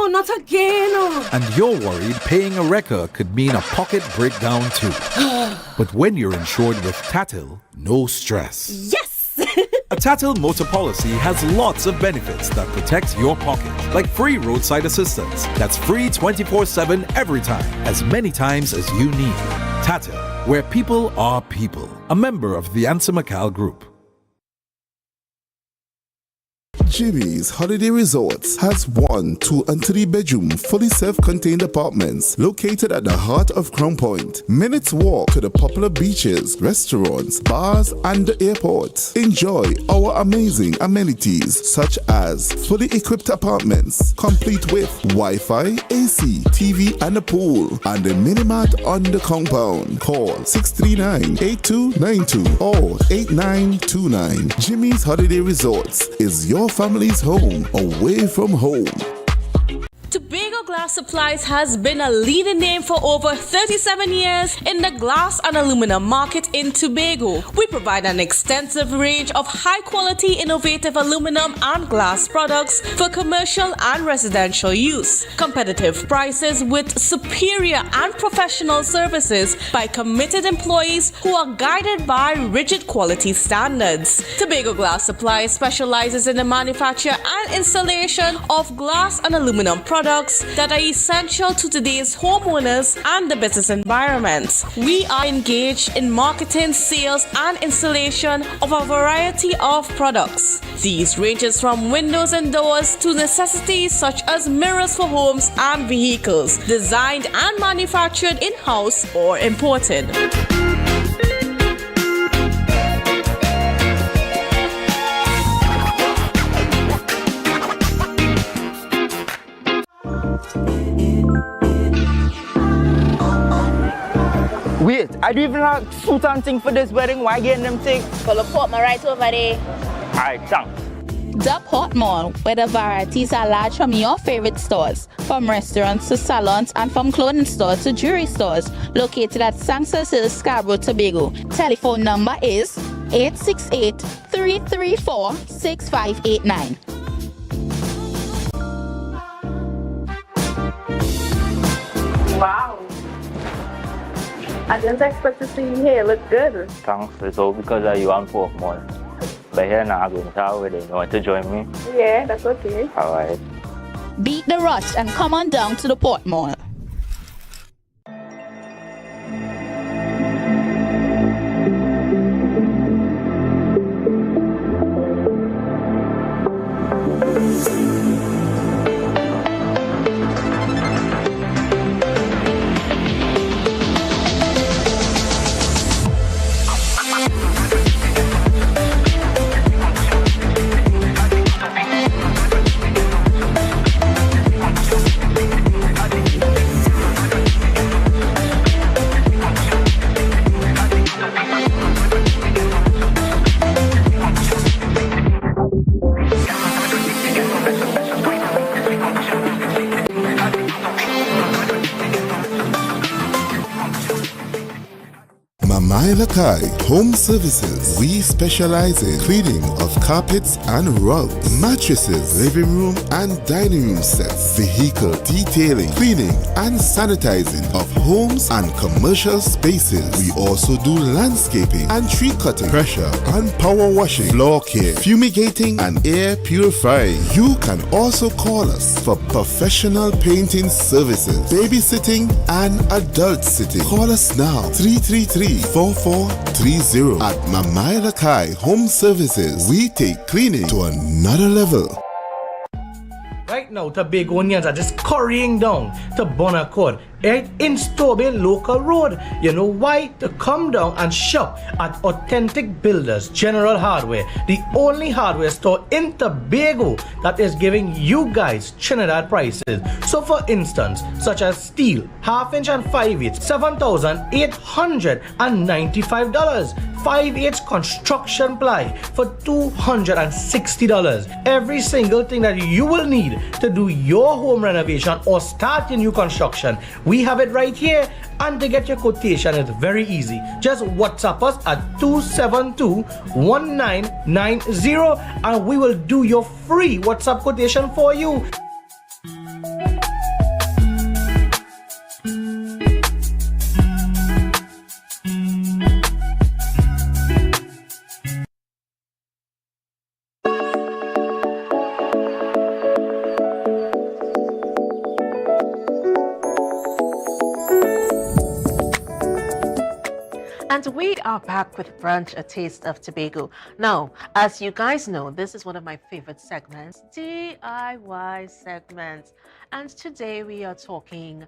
not again. and you're worried paying a wrecker could mean a pocket breakdown too. But when you're insured with Tatil, no stress. Yes! A Tatil motor policy has lots of benefits that protect your pocket, like free roadside assistance. That's free 24/7 every time, as many times as you need. Tatil, where people are people. A member of the Ansa McCall Group. Jimmy's Holiday Resorts has 1, 2, and 3 bedroom, fully self-contained apartments located at the heart of Crown Point. Minutes walk to the popular beaches, restaurants, bars, and the airport. Enjoy our amazing amenities such as fully equipped apartments, complete with Wi-Fi, AC, TV, and a pool, and a mini-mart on the compound. Call 639-8292 or 8929. Jimmy's Holiday Resorts is your family's home away from home. Tobago Glass Supplies has been a leading name for over 37 years in the glass and aluminum market in Tobago. We provide an extensive range of high-quality, innovative aluminum and glass products for commercial and residential use. Competitive prices with superior and professional services by committed employees who are guided by rigid quality standards. Tobago Glass Supplies specializes in the manufacture and installation of glass and aluminum products that are essential to today's homeowners and the business environment. We are engaged in marketing, sales, and installation of a variety of products. These ranges from windows and doors to necessities such as mirrors for homes and vehicles, designed and manufactured in-house or imported. Wait, I do even have suit and thing for this wedding. Why getting them things? Full of portman right over there. Alright, thanks. The Port Mall, where the varieties are large from your favorite stores, from restaurants to salons and from clothing stores to jewelry stores, located at Sanctus Hill, Scarborough, Tobago. Telephone number is 868-334-6589. Wow. I didn't expect to see you here. Look good. Thanks. It's all because of you and Port Mall. But here now I'm going to our wedding. You want to join me? Yeah, that's okay. Alright. Beat the rush and come on down to the Port Mall. Lakai Home Services. We specialize in cleaning of carpets and rugs, mattresses, living room and dining room sets, vehicle detailing, cleaning and sanitizing of homes and commercial spaces. We also do landscaping and tree cutting, pressure and power washing, floor care, fumigating and air purifying. You can also call us for professional painting services, babysitting and adult sitting. Call us now 333-4430 at Mamai Lakai Home Services. We take cleaning to another level. Right now, Tobagonians are just currying down to Bonaccord, right in Stobie Local Road. You know why? To come down and shop at Authentic Builders General Hardware, the only hardware store in Tobago that is giving you guys Trinidad prices. So for instance, such as steel, half-inch and 5/8, $7,895. 5/8 construction ply for $260. Every single thing that you will need to do your home renovation or start your new construction, we have it right here. And to get your quotation, it's very easy. Just WhatsApp us at 272-1990 and we will do your free WhatsApp quotation for you. And we are back with Brunch, a taste of Tobago. Now, as you guys know, this is one of my favorite segments, DIY segments. And today we are talking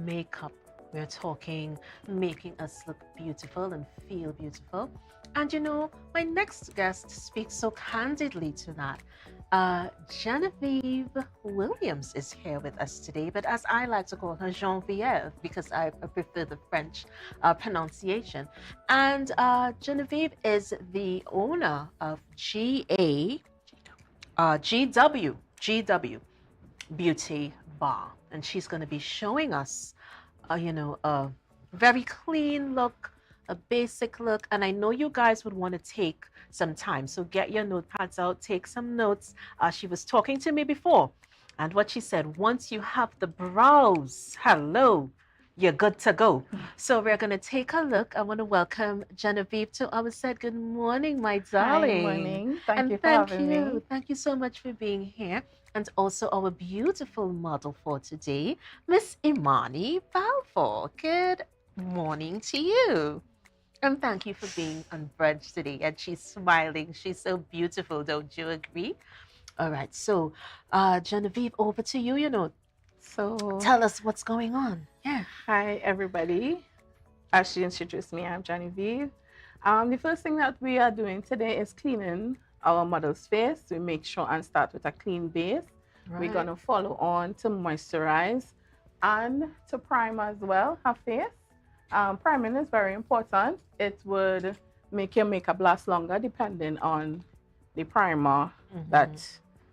makeup. We're talking making us look beautiful and feel beautiful. And you know, my next guest speaks so candidly to that. Genevieve Williams is here with us today, but as I like to call her, Genevieve, because I prefer the French pronunciation. And Genevieve is the owner of GW Beauty Bar, and she's going to be showing us, a very clean look, a basic look, and I know you guys would want to take some time, so get your notepads out, take some notes. She was talking to me before, and what she said, once you have the brows, hello, you're good to go. So we're going to take a look. I want to welcome Genevieve to our set. Good morning, my darling. Good morning. Thank you for having me. Thank you so much for being here. And also our beautiful model for today, Miss Imani Balfour. Good morning to you. And thank you for being on Brunch today. And she's smiling. She's so beautiful. Don't you agree? All right. So, Genevieve, over to you. So tell us what's going on. Yeah. Hi, everybody. As she introduced me, I'm Genevieve. The first thing that we are doing today is cleaning our model's face. We make sure and start with a clean base. We're going to follow on to moisturize and to prime as well, her face. Priming is very important. It would make your makeup last longer depending on the primer that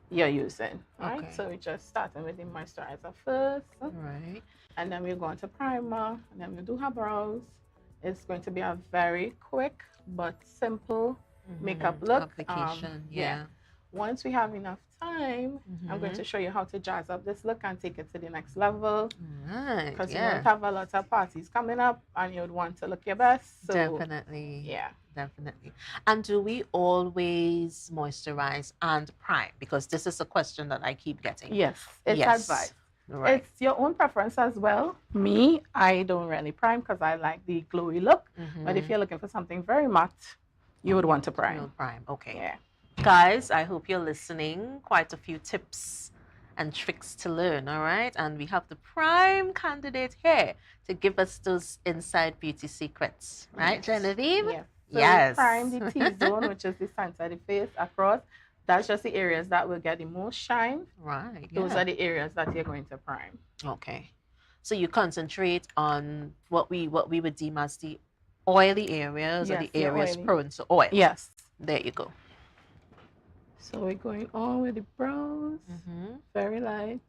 you're using. Right? So we're just starting with the moisturizer first. Right. And then we're going to primer, and then we do her brows. It's going to be a very quick but simple makeup look. Application, Once we have enough time, I'm going to show you how to jazz up this look and take it to the next level. Because you might have a lot of parties coming up and you would want to look your best. So, Definitely. Yeah. Definitely. And do we always moisturize and prime? Because this is a question that I keep getting. Yes, it's advice. Right. It's your own preference as well. Me, I don't really prime because I like the glowy look. But if you're looking for something very matte, you would want to prime. You'll prime, okay. Yeah. Guys, I hope you're listening. Quite a few tips and tricks to learn, all right? And we have the prime candidate here to give us those inside beauty secrets, right, Genevieve? Yes. So Yes. we prime the T-zone, which is the center of the face, across. That's just the areas that will get the most shine. Right. Those are the areas that you're going to prime. Okay. So you concentrate on what we would deem as the oily areas or Yes, the the areas oily. prone to oil. Yes. There you go. So we're going on with the brows. Very light.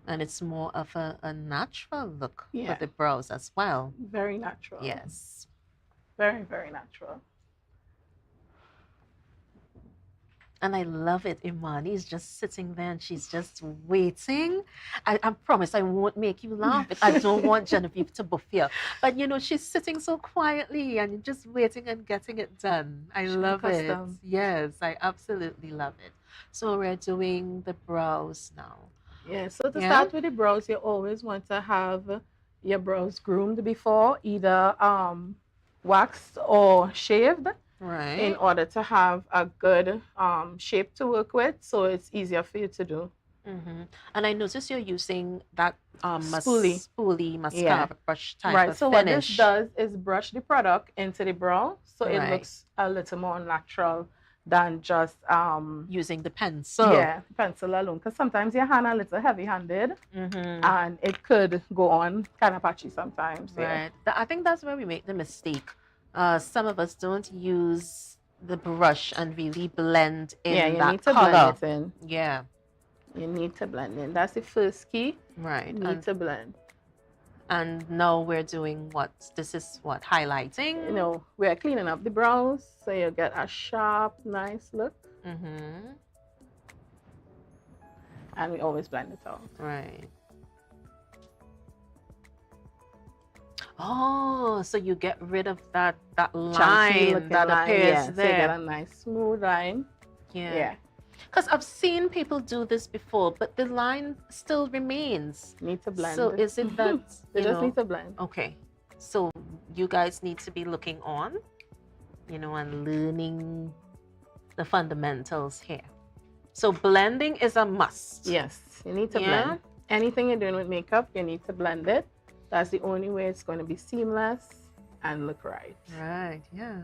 And it's more of a natural look Yeah. for the brows as well. Very natural. Yes. Very, very natural. And I love it. Imani is just sitting there and she's just waiting. I promise I won't make you laugh. I don't want Genevieve to buffet. But you know, she's sitting so quietly and you're just waiting and getting it done. I love it. accustomed. Yes, I absolutely love it. So we're doing the brows now. Yeah, so to start with the brows, you always want to have your brows groomed before, either waxed or shaved. Right. In order to have a good shape to work with, so it's easier for you to do. And I notice you're using that Spoolie. mascara brush type Right, of so what finish. this does is brush the product into the brow, so it Right. looks a little more natural than just using the pencil. Yeah, pencil alone, because sometimes your hand a little heavy-handed, and it could go on kind of patchy sometimes. Right. I think that's where we make the mistake. Some of us don't use the brush and really blend in Yeah, you that need to color. blend it in. Yeah. You need to blend in. That's the first key. Right. You need to blend. And now we're doing what? This is what? Highlighting? You know, we're cleaning up the brows so you get a sharp, nice look. And we always blend it out. Right. Oh, so you get rid of that Chunky line looking that line, appears yeah, so you there. get a nice smooth line. Yeah. Because I've seen people do this before, but the line still remains. Need to blend. So is it that You you just know, need to blend. Okay. So you guys need to be looking on, you know, and learning the fundamentals here. So blending is a must. Yes, you need to Yeah? blend. Anything you're doing with makeup, you need to blend it. That's the only way it's going to be seamless and look right. Right, yeah.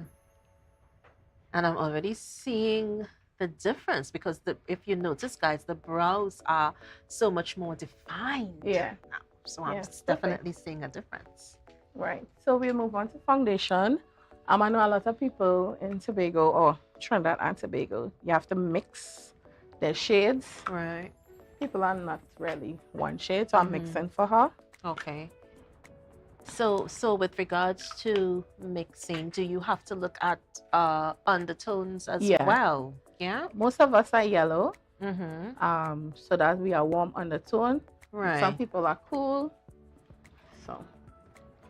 And I'm already seeing the difference because if you notice, guys, the brows are so much more defined Yeah. now. So I'm Yes, definitely seeing a difference. Right. So we'll move on to foundation. I know a lot of people in Tobago or Trinidad and Tobago, you have to mix their shades. Right. People are not really one shade, so I'm mixing for her. Okay. So with regards to mixing, do you have to look at undertones as well? Yeah. Most of us are yellow. Mm-hmm. So that we are warm undertone. Right. Some people are cool. So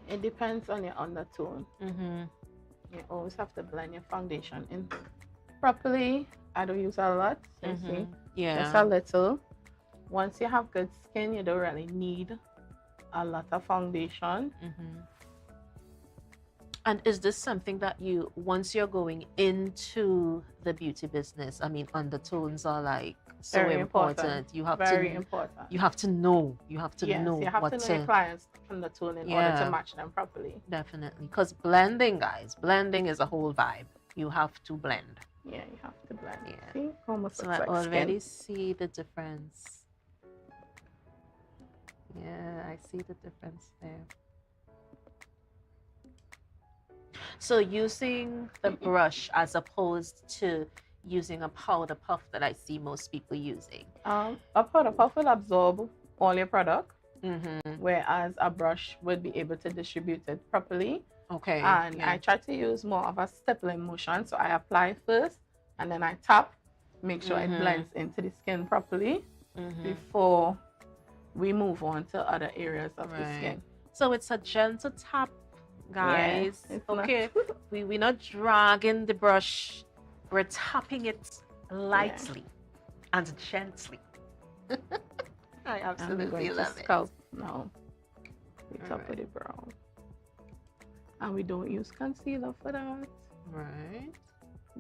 it depends on your undertone. Mm-hmm. You always have to blend your foundation in properly. I don't use a lot. You see? Yeah. Just a little. Once you have good skin, you don't really need a lot of foundation. And is this something that you, once you're going into the beauty business, I mean, undertones are like so Very important. You have Very to, important. You have to know. You have to Yes, know you have what to know your clients' undertone in order to match them properly. Definitely, because blending, guys, blending is a whole vibe. You have to blend. Yeah, you have to blend. Yeah. See, almost So looks I like already skin. see the difference. Yeah, I see the difference there. So using the brush as opposed to using a powder puff that I see most people using. A powder puff will absorb all your product, Mm-hmm. whereas a brush would be able to distribute it properly. Okay. And yeah. I try to use more of a stippling motion. So I apply first and then I tap, make sure it blends into the skin properly before we move on to other areas of the skin. So it's a gentle tap, guys. Yeah, it's okay. We're not dragging the brush. We're tapping it lightly and gently. I absolutely love it. Scalp now. We top of the brow. And we don't use concealer for that. Right.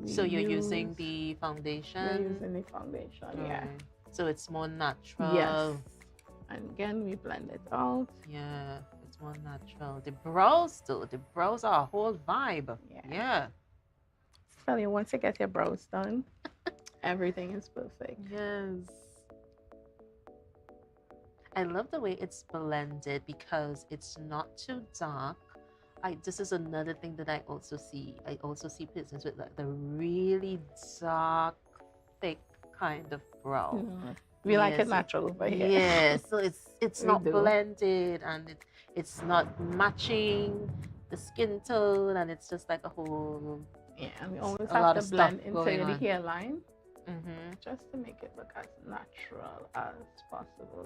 So you're using the foundation? We're using the foundation, yeah. So it's more natural. Yes. And again, we blend it out. Yeah, it's more natural. The brows, though, the brows are a whole vibe. Yeah. Tell you, once you get your brows done, everything is perfect. Yes. I love the way it's blended because it's not too dark. This is another thing that I also see. I also see persons with like the really dark, thick kind of brow. We like it natural over here. Yeah, so it's We not do. blended and it's not matching the skin tone, and it's just like a whole and we always a have lot to of blend stuff into going the on. hairline just to make it look as natural as possible.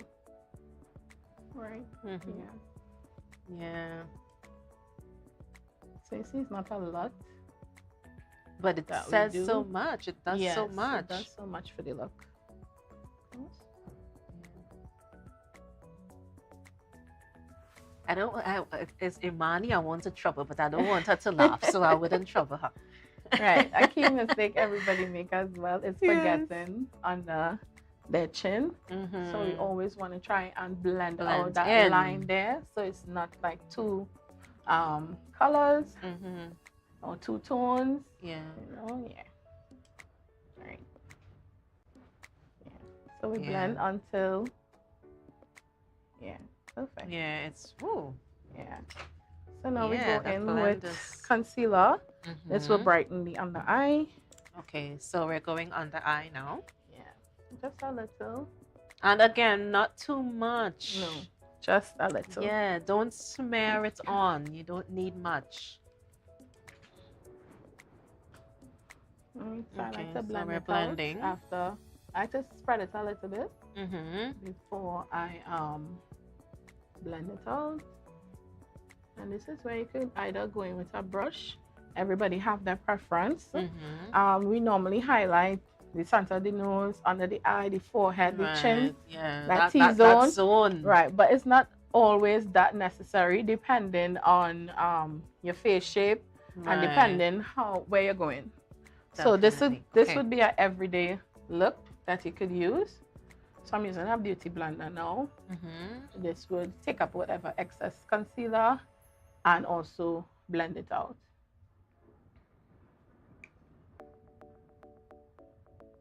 Right? Yeah. So you see, it's not a lot. But it that we says do. so much. It does so Yes, much. It does so much for the look. It's Imani, I want to trouble, but I don't want her to laugh, so I wouldn't trouble her. Right. A key mistake everybody make as well is forgetting under their chin. So we always want to try and blend out Blend that in. line there, so it's not like two colors or two tones. Yeah. You know, Right. Yeah. So we blend until perfect. Yeah, it's woo. Yeah. So now we Yeah, go the in blend with is- concealer. This will brighten the under eye. Okay, so we're going under eye now. Just a little. And again, not too much. No, just a little. Yeah, don't smear it on. You don't need much. So I Okay, like to so blend we're it blending. out after. I just spread it a little bit before I blend it out. And this is where you could either go in with a brush. Everybody have their preference. We normally highlight the center of the nose, under the eye, the forehead, the chin, Yeah, that that T-zone. zone. Right, but it's not always that necessary, depending on your face shape and Right. depending where you're going. So this Okay. would be an everyday look that you could use. So I'm using a beauty blender now. This would take up whatever excess concealer and also blend it out.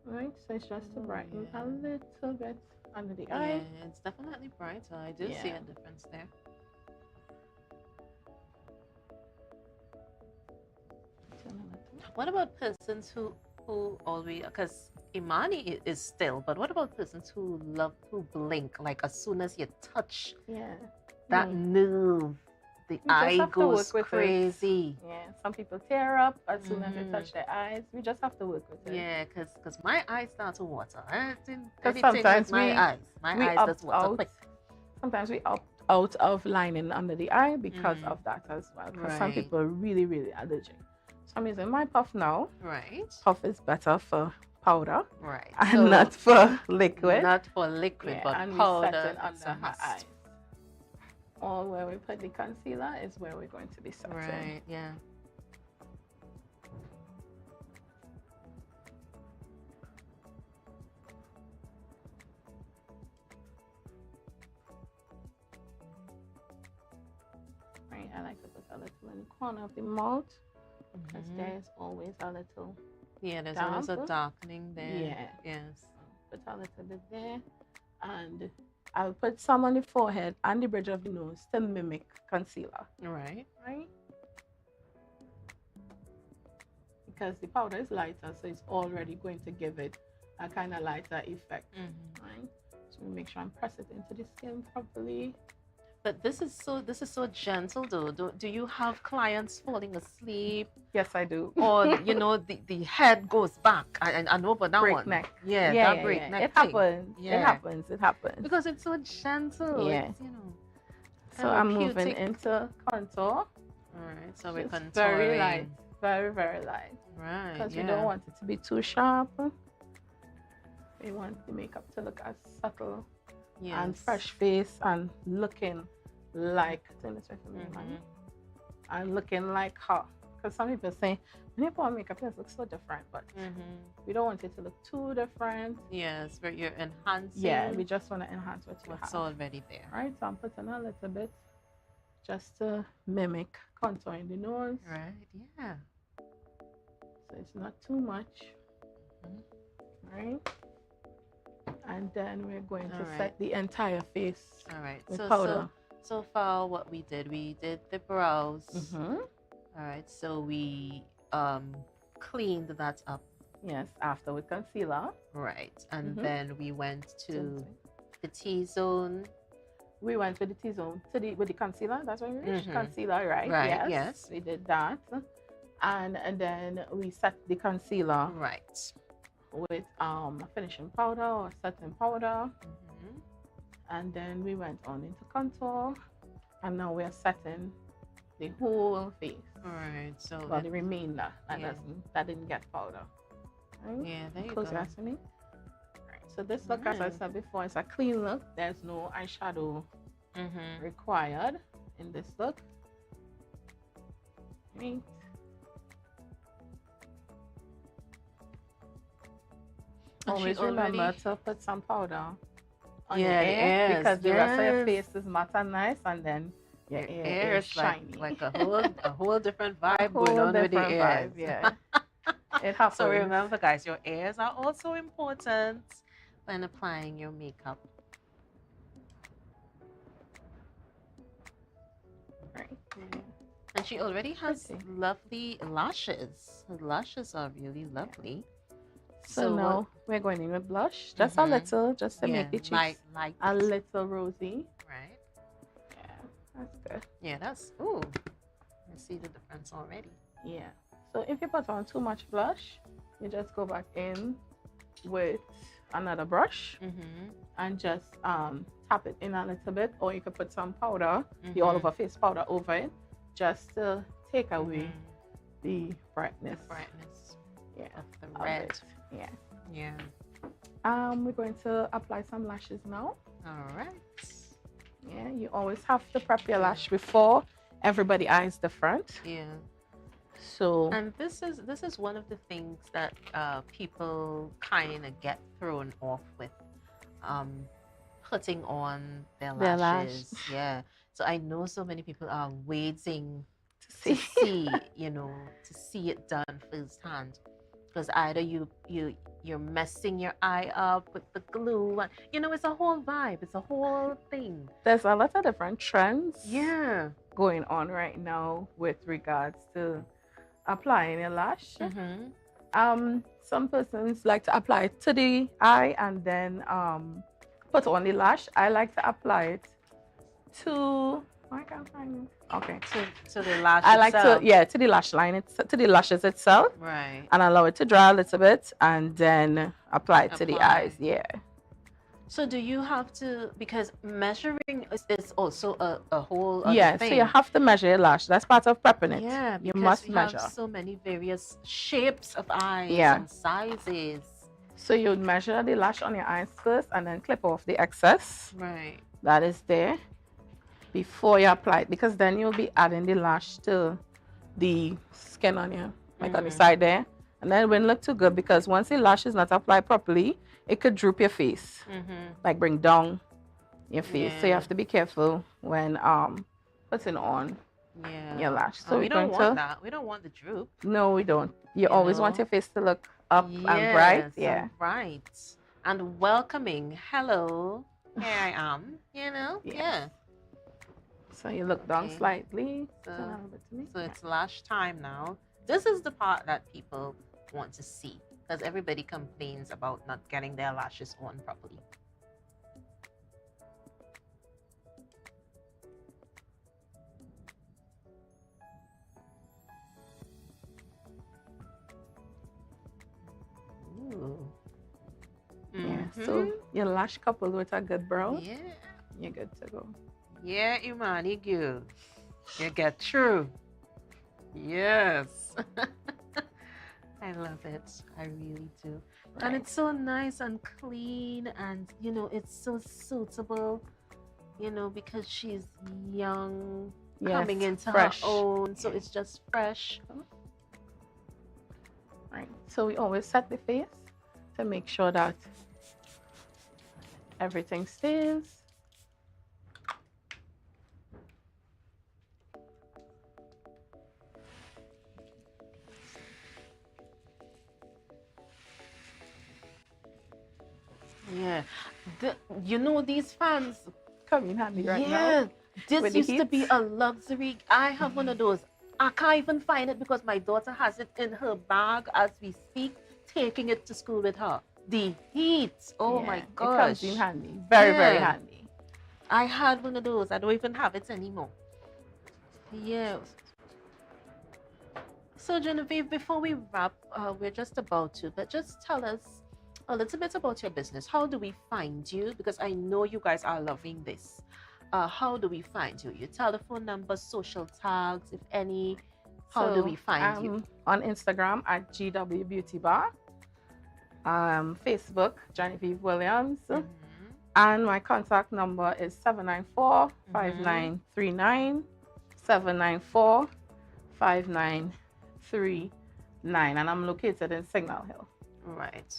Right, so it's just to brighten a little bit under the eye. Yeah, it's definitely brighter. I do see a difference there. What about persons who always, because Imani is still, but what about persons who blink, like as soon as you touch that nerve, the just eye have to goes work with it. crazy. Yeah, some people tear up as soon as they touch their eyes. We just have to work with it. Yeah, because my eyes start to water. Because Everything sometimes with my eyes. My eyes just water quick. Sometimes we opt out of lining under the eye because of that as well. Because some Right. people are really, really allergic. So I'm using my puff now. Right. Puff is better for powder. Right. And So- not for liquid. Not for liquid, Yeah, but and we powder set it is under a her must. eyes. Or where we put the concealer is where we're going to be setting. Right, yeah. Right, I like to put a little in the corner of the mouth because there's always a little Yeah, there's always a darkening there. Yeah. Yes. Put a little bit there. And I'll put some on the forehead and the bridge of the nose to mimic concealer. Right. Right? Because the powder is lighter, so it's already going to give it a kind of lighter effect. Right? So we make sure and press it into the skin properly. But this is so gentle though. Do you have clients falling asleep? Yes, I do. Or the head goes back. I know about that break one. Neck. Yeah, that break neck. It thing. happens. Yeah. It happens. Because it's so gentle. Yeah. It's, so I'm therapeutic. moving into contour. Alright, so we're Just contouring. very light. Very, very light. Right. Because we don't want it to be too sharp. We want the makeup to look as subtle and fresh face and looking like and looking like her. Because some people say when you put on makeup, it looks so different, but we don't want it to look too different. Yes, but you're enhancing. Yeah, we just want to enhance what's already there. Right, so I'm putting a little bit just to mimic contouring the nose. Right, yeah. So it's not too much. Right? And then we're going to set the entire face with powder. So far, what we did the brows. All right, so we cleaned that up. Yes, after with concealer. Right, and then we went to the T-zone. We went with the T-zone with the concealer. That's what we reached. Concealer, right? Right. Yes, we did that, and then we set the concealer. Right. With finishing powder or setting powder. And then we went on into contour, and now we're setting the whole face. Alright, so the remainder that didn't get powder. Right? Yeah, there you Close go. your eyes for me. Right. So this look, as I said before, is a clean look. There's no eyeshadow required in this look. Right. Always remember to put some powder on your ear, because the rest of your face is matte and nice, and then your ear is shiny. Like a whole different vibe going on with the ears. Yeah. It happens. So remember, guys, your ears are also important when applying your makeup. Right. And she already has lovely lashes. Her lashes are really lovely. So now we're going in with blush, just a little, just to make the cheeks a little rosy. Right. Yeah, that's good. Yeah, that's, ooh, I see the difference already. Yeah. So if you put on too much blush, you just go back in with another brush and just tap it in a little bit, or you could put some powder, the all over face powder over it, just to take away the brightness. Yeah, of the red. Yeah. Yeah. We're going to apply some lashes now. All right. Yeah, you always have to prep your lash before everybody eyes the front. Yeah. So. And this is one of the things that people kind of get thrown off with, putting on their lashes. Yeah. So I know so many people are waiting to see, to see it done firsthand. Because either you're messing your eye up with the glue, and it's a whole vibe, it's a whole thing. There's a lot of different trends going on right now with regards to applying a lash. Some persons like to apply it to the eye and then put on the lash. I like to apply it to I can't find it. Okay. To the lash I like itself. to the lash line, to the lashes itself. Right. And allow it to dry a little bit and then apply it to the eyes. Yeah. So do you have to, because measuring is also a whole other thing. So you have to measure your lash. That's part of prepping it. Yeah, you because must we measure. have so many various shapes of eyes Yeah. and sizes. So you'd measure the lash on your eyes first and then clip off the excess. Right. That is there before you apply it, because then you'll be adding the lash to the skin on you, like on the side there. And then it wouldn't look too good, because once the lash is not applied properly, it could droop your face, like bring down your face. So you have to be careful when putting on Yeah. your lash. So we we're don't going want to. that. We don't want the droop. No, we don't. You always want your face to look up and bright. Yes, Yeah. bright and welcoming. Hello, here I am. Yes. Yeah. So you look down Okay. slightly. So it's lash time now. This is the part that people want to see because everybody complains about not getting their lashes on properly. Ooh. Yeah. So your lash coupled with a good brow. Yeah. You're good to go. Yeah, Imani girl. You get through. Yes. I love it. I really do. And it's so nice and clean and, it's so suitable, because she's young, coming into fresh. her own. So it's just fresh. Right. So we always set the face to make sure that everything stays. Yeah. These fans come in handy right now. Yeah. This with the used to heat. be a luxury. I have one of those. I can't even find it because my daughter has it in her bag as we speak, taking it to school with her. The heat. Oh Yeah, my it gosh. comes in handy. Very, very handy. I had one of those. I don't even have it anymore. Yeah. So Genevieve, before we wrap, we're just about to, but just tell us a little bit about your business. How do we find you? Because I know you guys are loving this. How do we find you? Your telephone number, social tags, if any. How do we find you? On Instagram at GW Beauty Bar. Facebook, Genevieve Williams. And my contact number is 794-5939. 794-5939. And I'm located in Signal Hill. Right.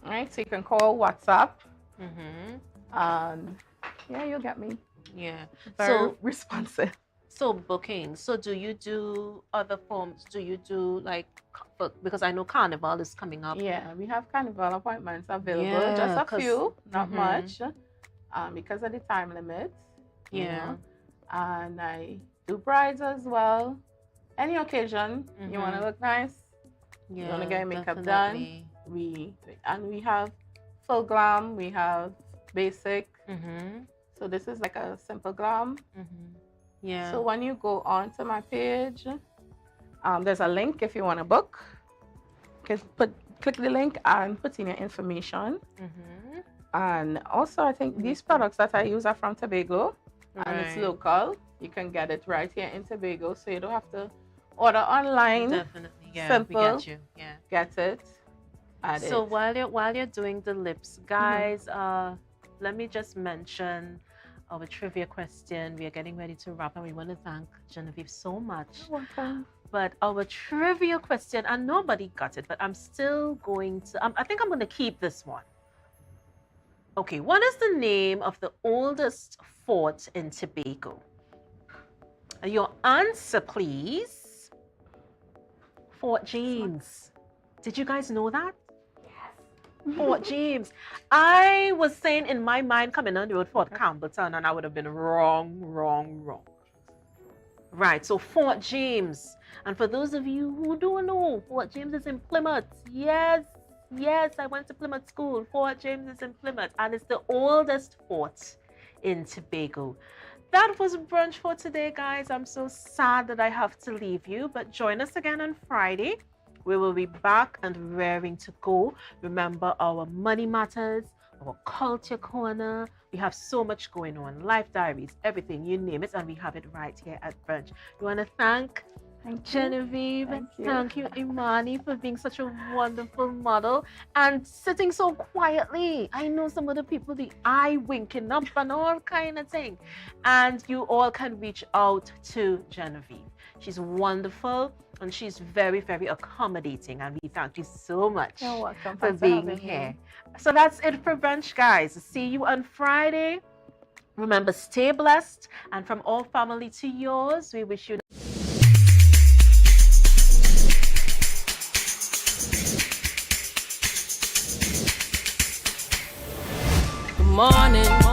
All right, so you can call WhatsApp. Mm-hmm. And yeah, you'll get me. Yeah. Very responsive. So booking. So do you do other forms? Do you do because I know Carnival is coming up. Yeah, we have Carnival appointments available. Yeah, Just a few, not Mhm. much, because of the time limit. you Yeah. know. And I do brides as well. Any occasion you want to look nice, you want to get your makeup definitely. done. We have full glam, we have basic. So this is like a simple glam. Yeah. So when you go on to my page, there's a link if you want to book. Click the link and put in your information. And also, I think these products that I use are from Tobago, and it's Right. local. You can get it right here in Tobago, so you don't have to order online. Definitely, yeah. Simple. We get you. Yeah. Get it. Add So it. while you're doing the lips, guys, let me just mention our trivia question. We are getting ready to wrap, and we want to thank Genevieve so much. You're welcome. But our trivia question, and nobody got it, but I'm still going to. I think I'm going to keep this one. Okay, what is the name of the oldest fort in Tobago? Your answer, please. Fort James. Did you guys know that? Yes. Fort James. I was saying in my mind, coming on the road, Fort Campbellton, and I would have been wrong. Right, so Fort James. And for those of you who don't know, Fort James is in Plymouth. Yes, I went to Plymouth School. Fort James is in Plymouth, and it's the oldest fort in Tobago. That was brunch for today, guys. I'm so sad that I have to leave you, but join us again on Friday. We will be back and raring to go. Remember our money matters, our culture corner. We have so much going on, life diaries, everything, you name it, and we have it right here at brunch. We want to thank Genevieve, thank you, Imani, for being such a wonderful model and sitting so quietly. I know some of the people, the eye winking up and all kind of thing. And you all can reach out to Genevieve. She's wonderful and she's very, very accommodating. And we thank you so much You're welcome. for Thanks being having me. here. So that's it for brunch, guys. See you on Friday. Remember, stay blessed, and from all family to yours, we wish you Good morning.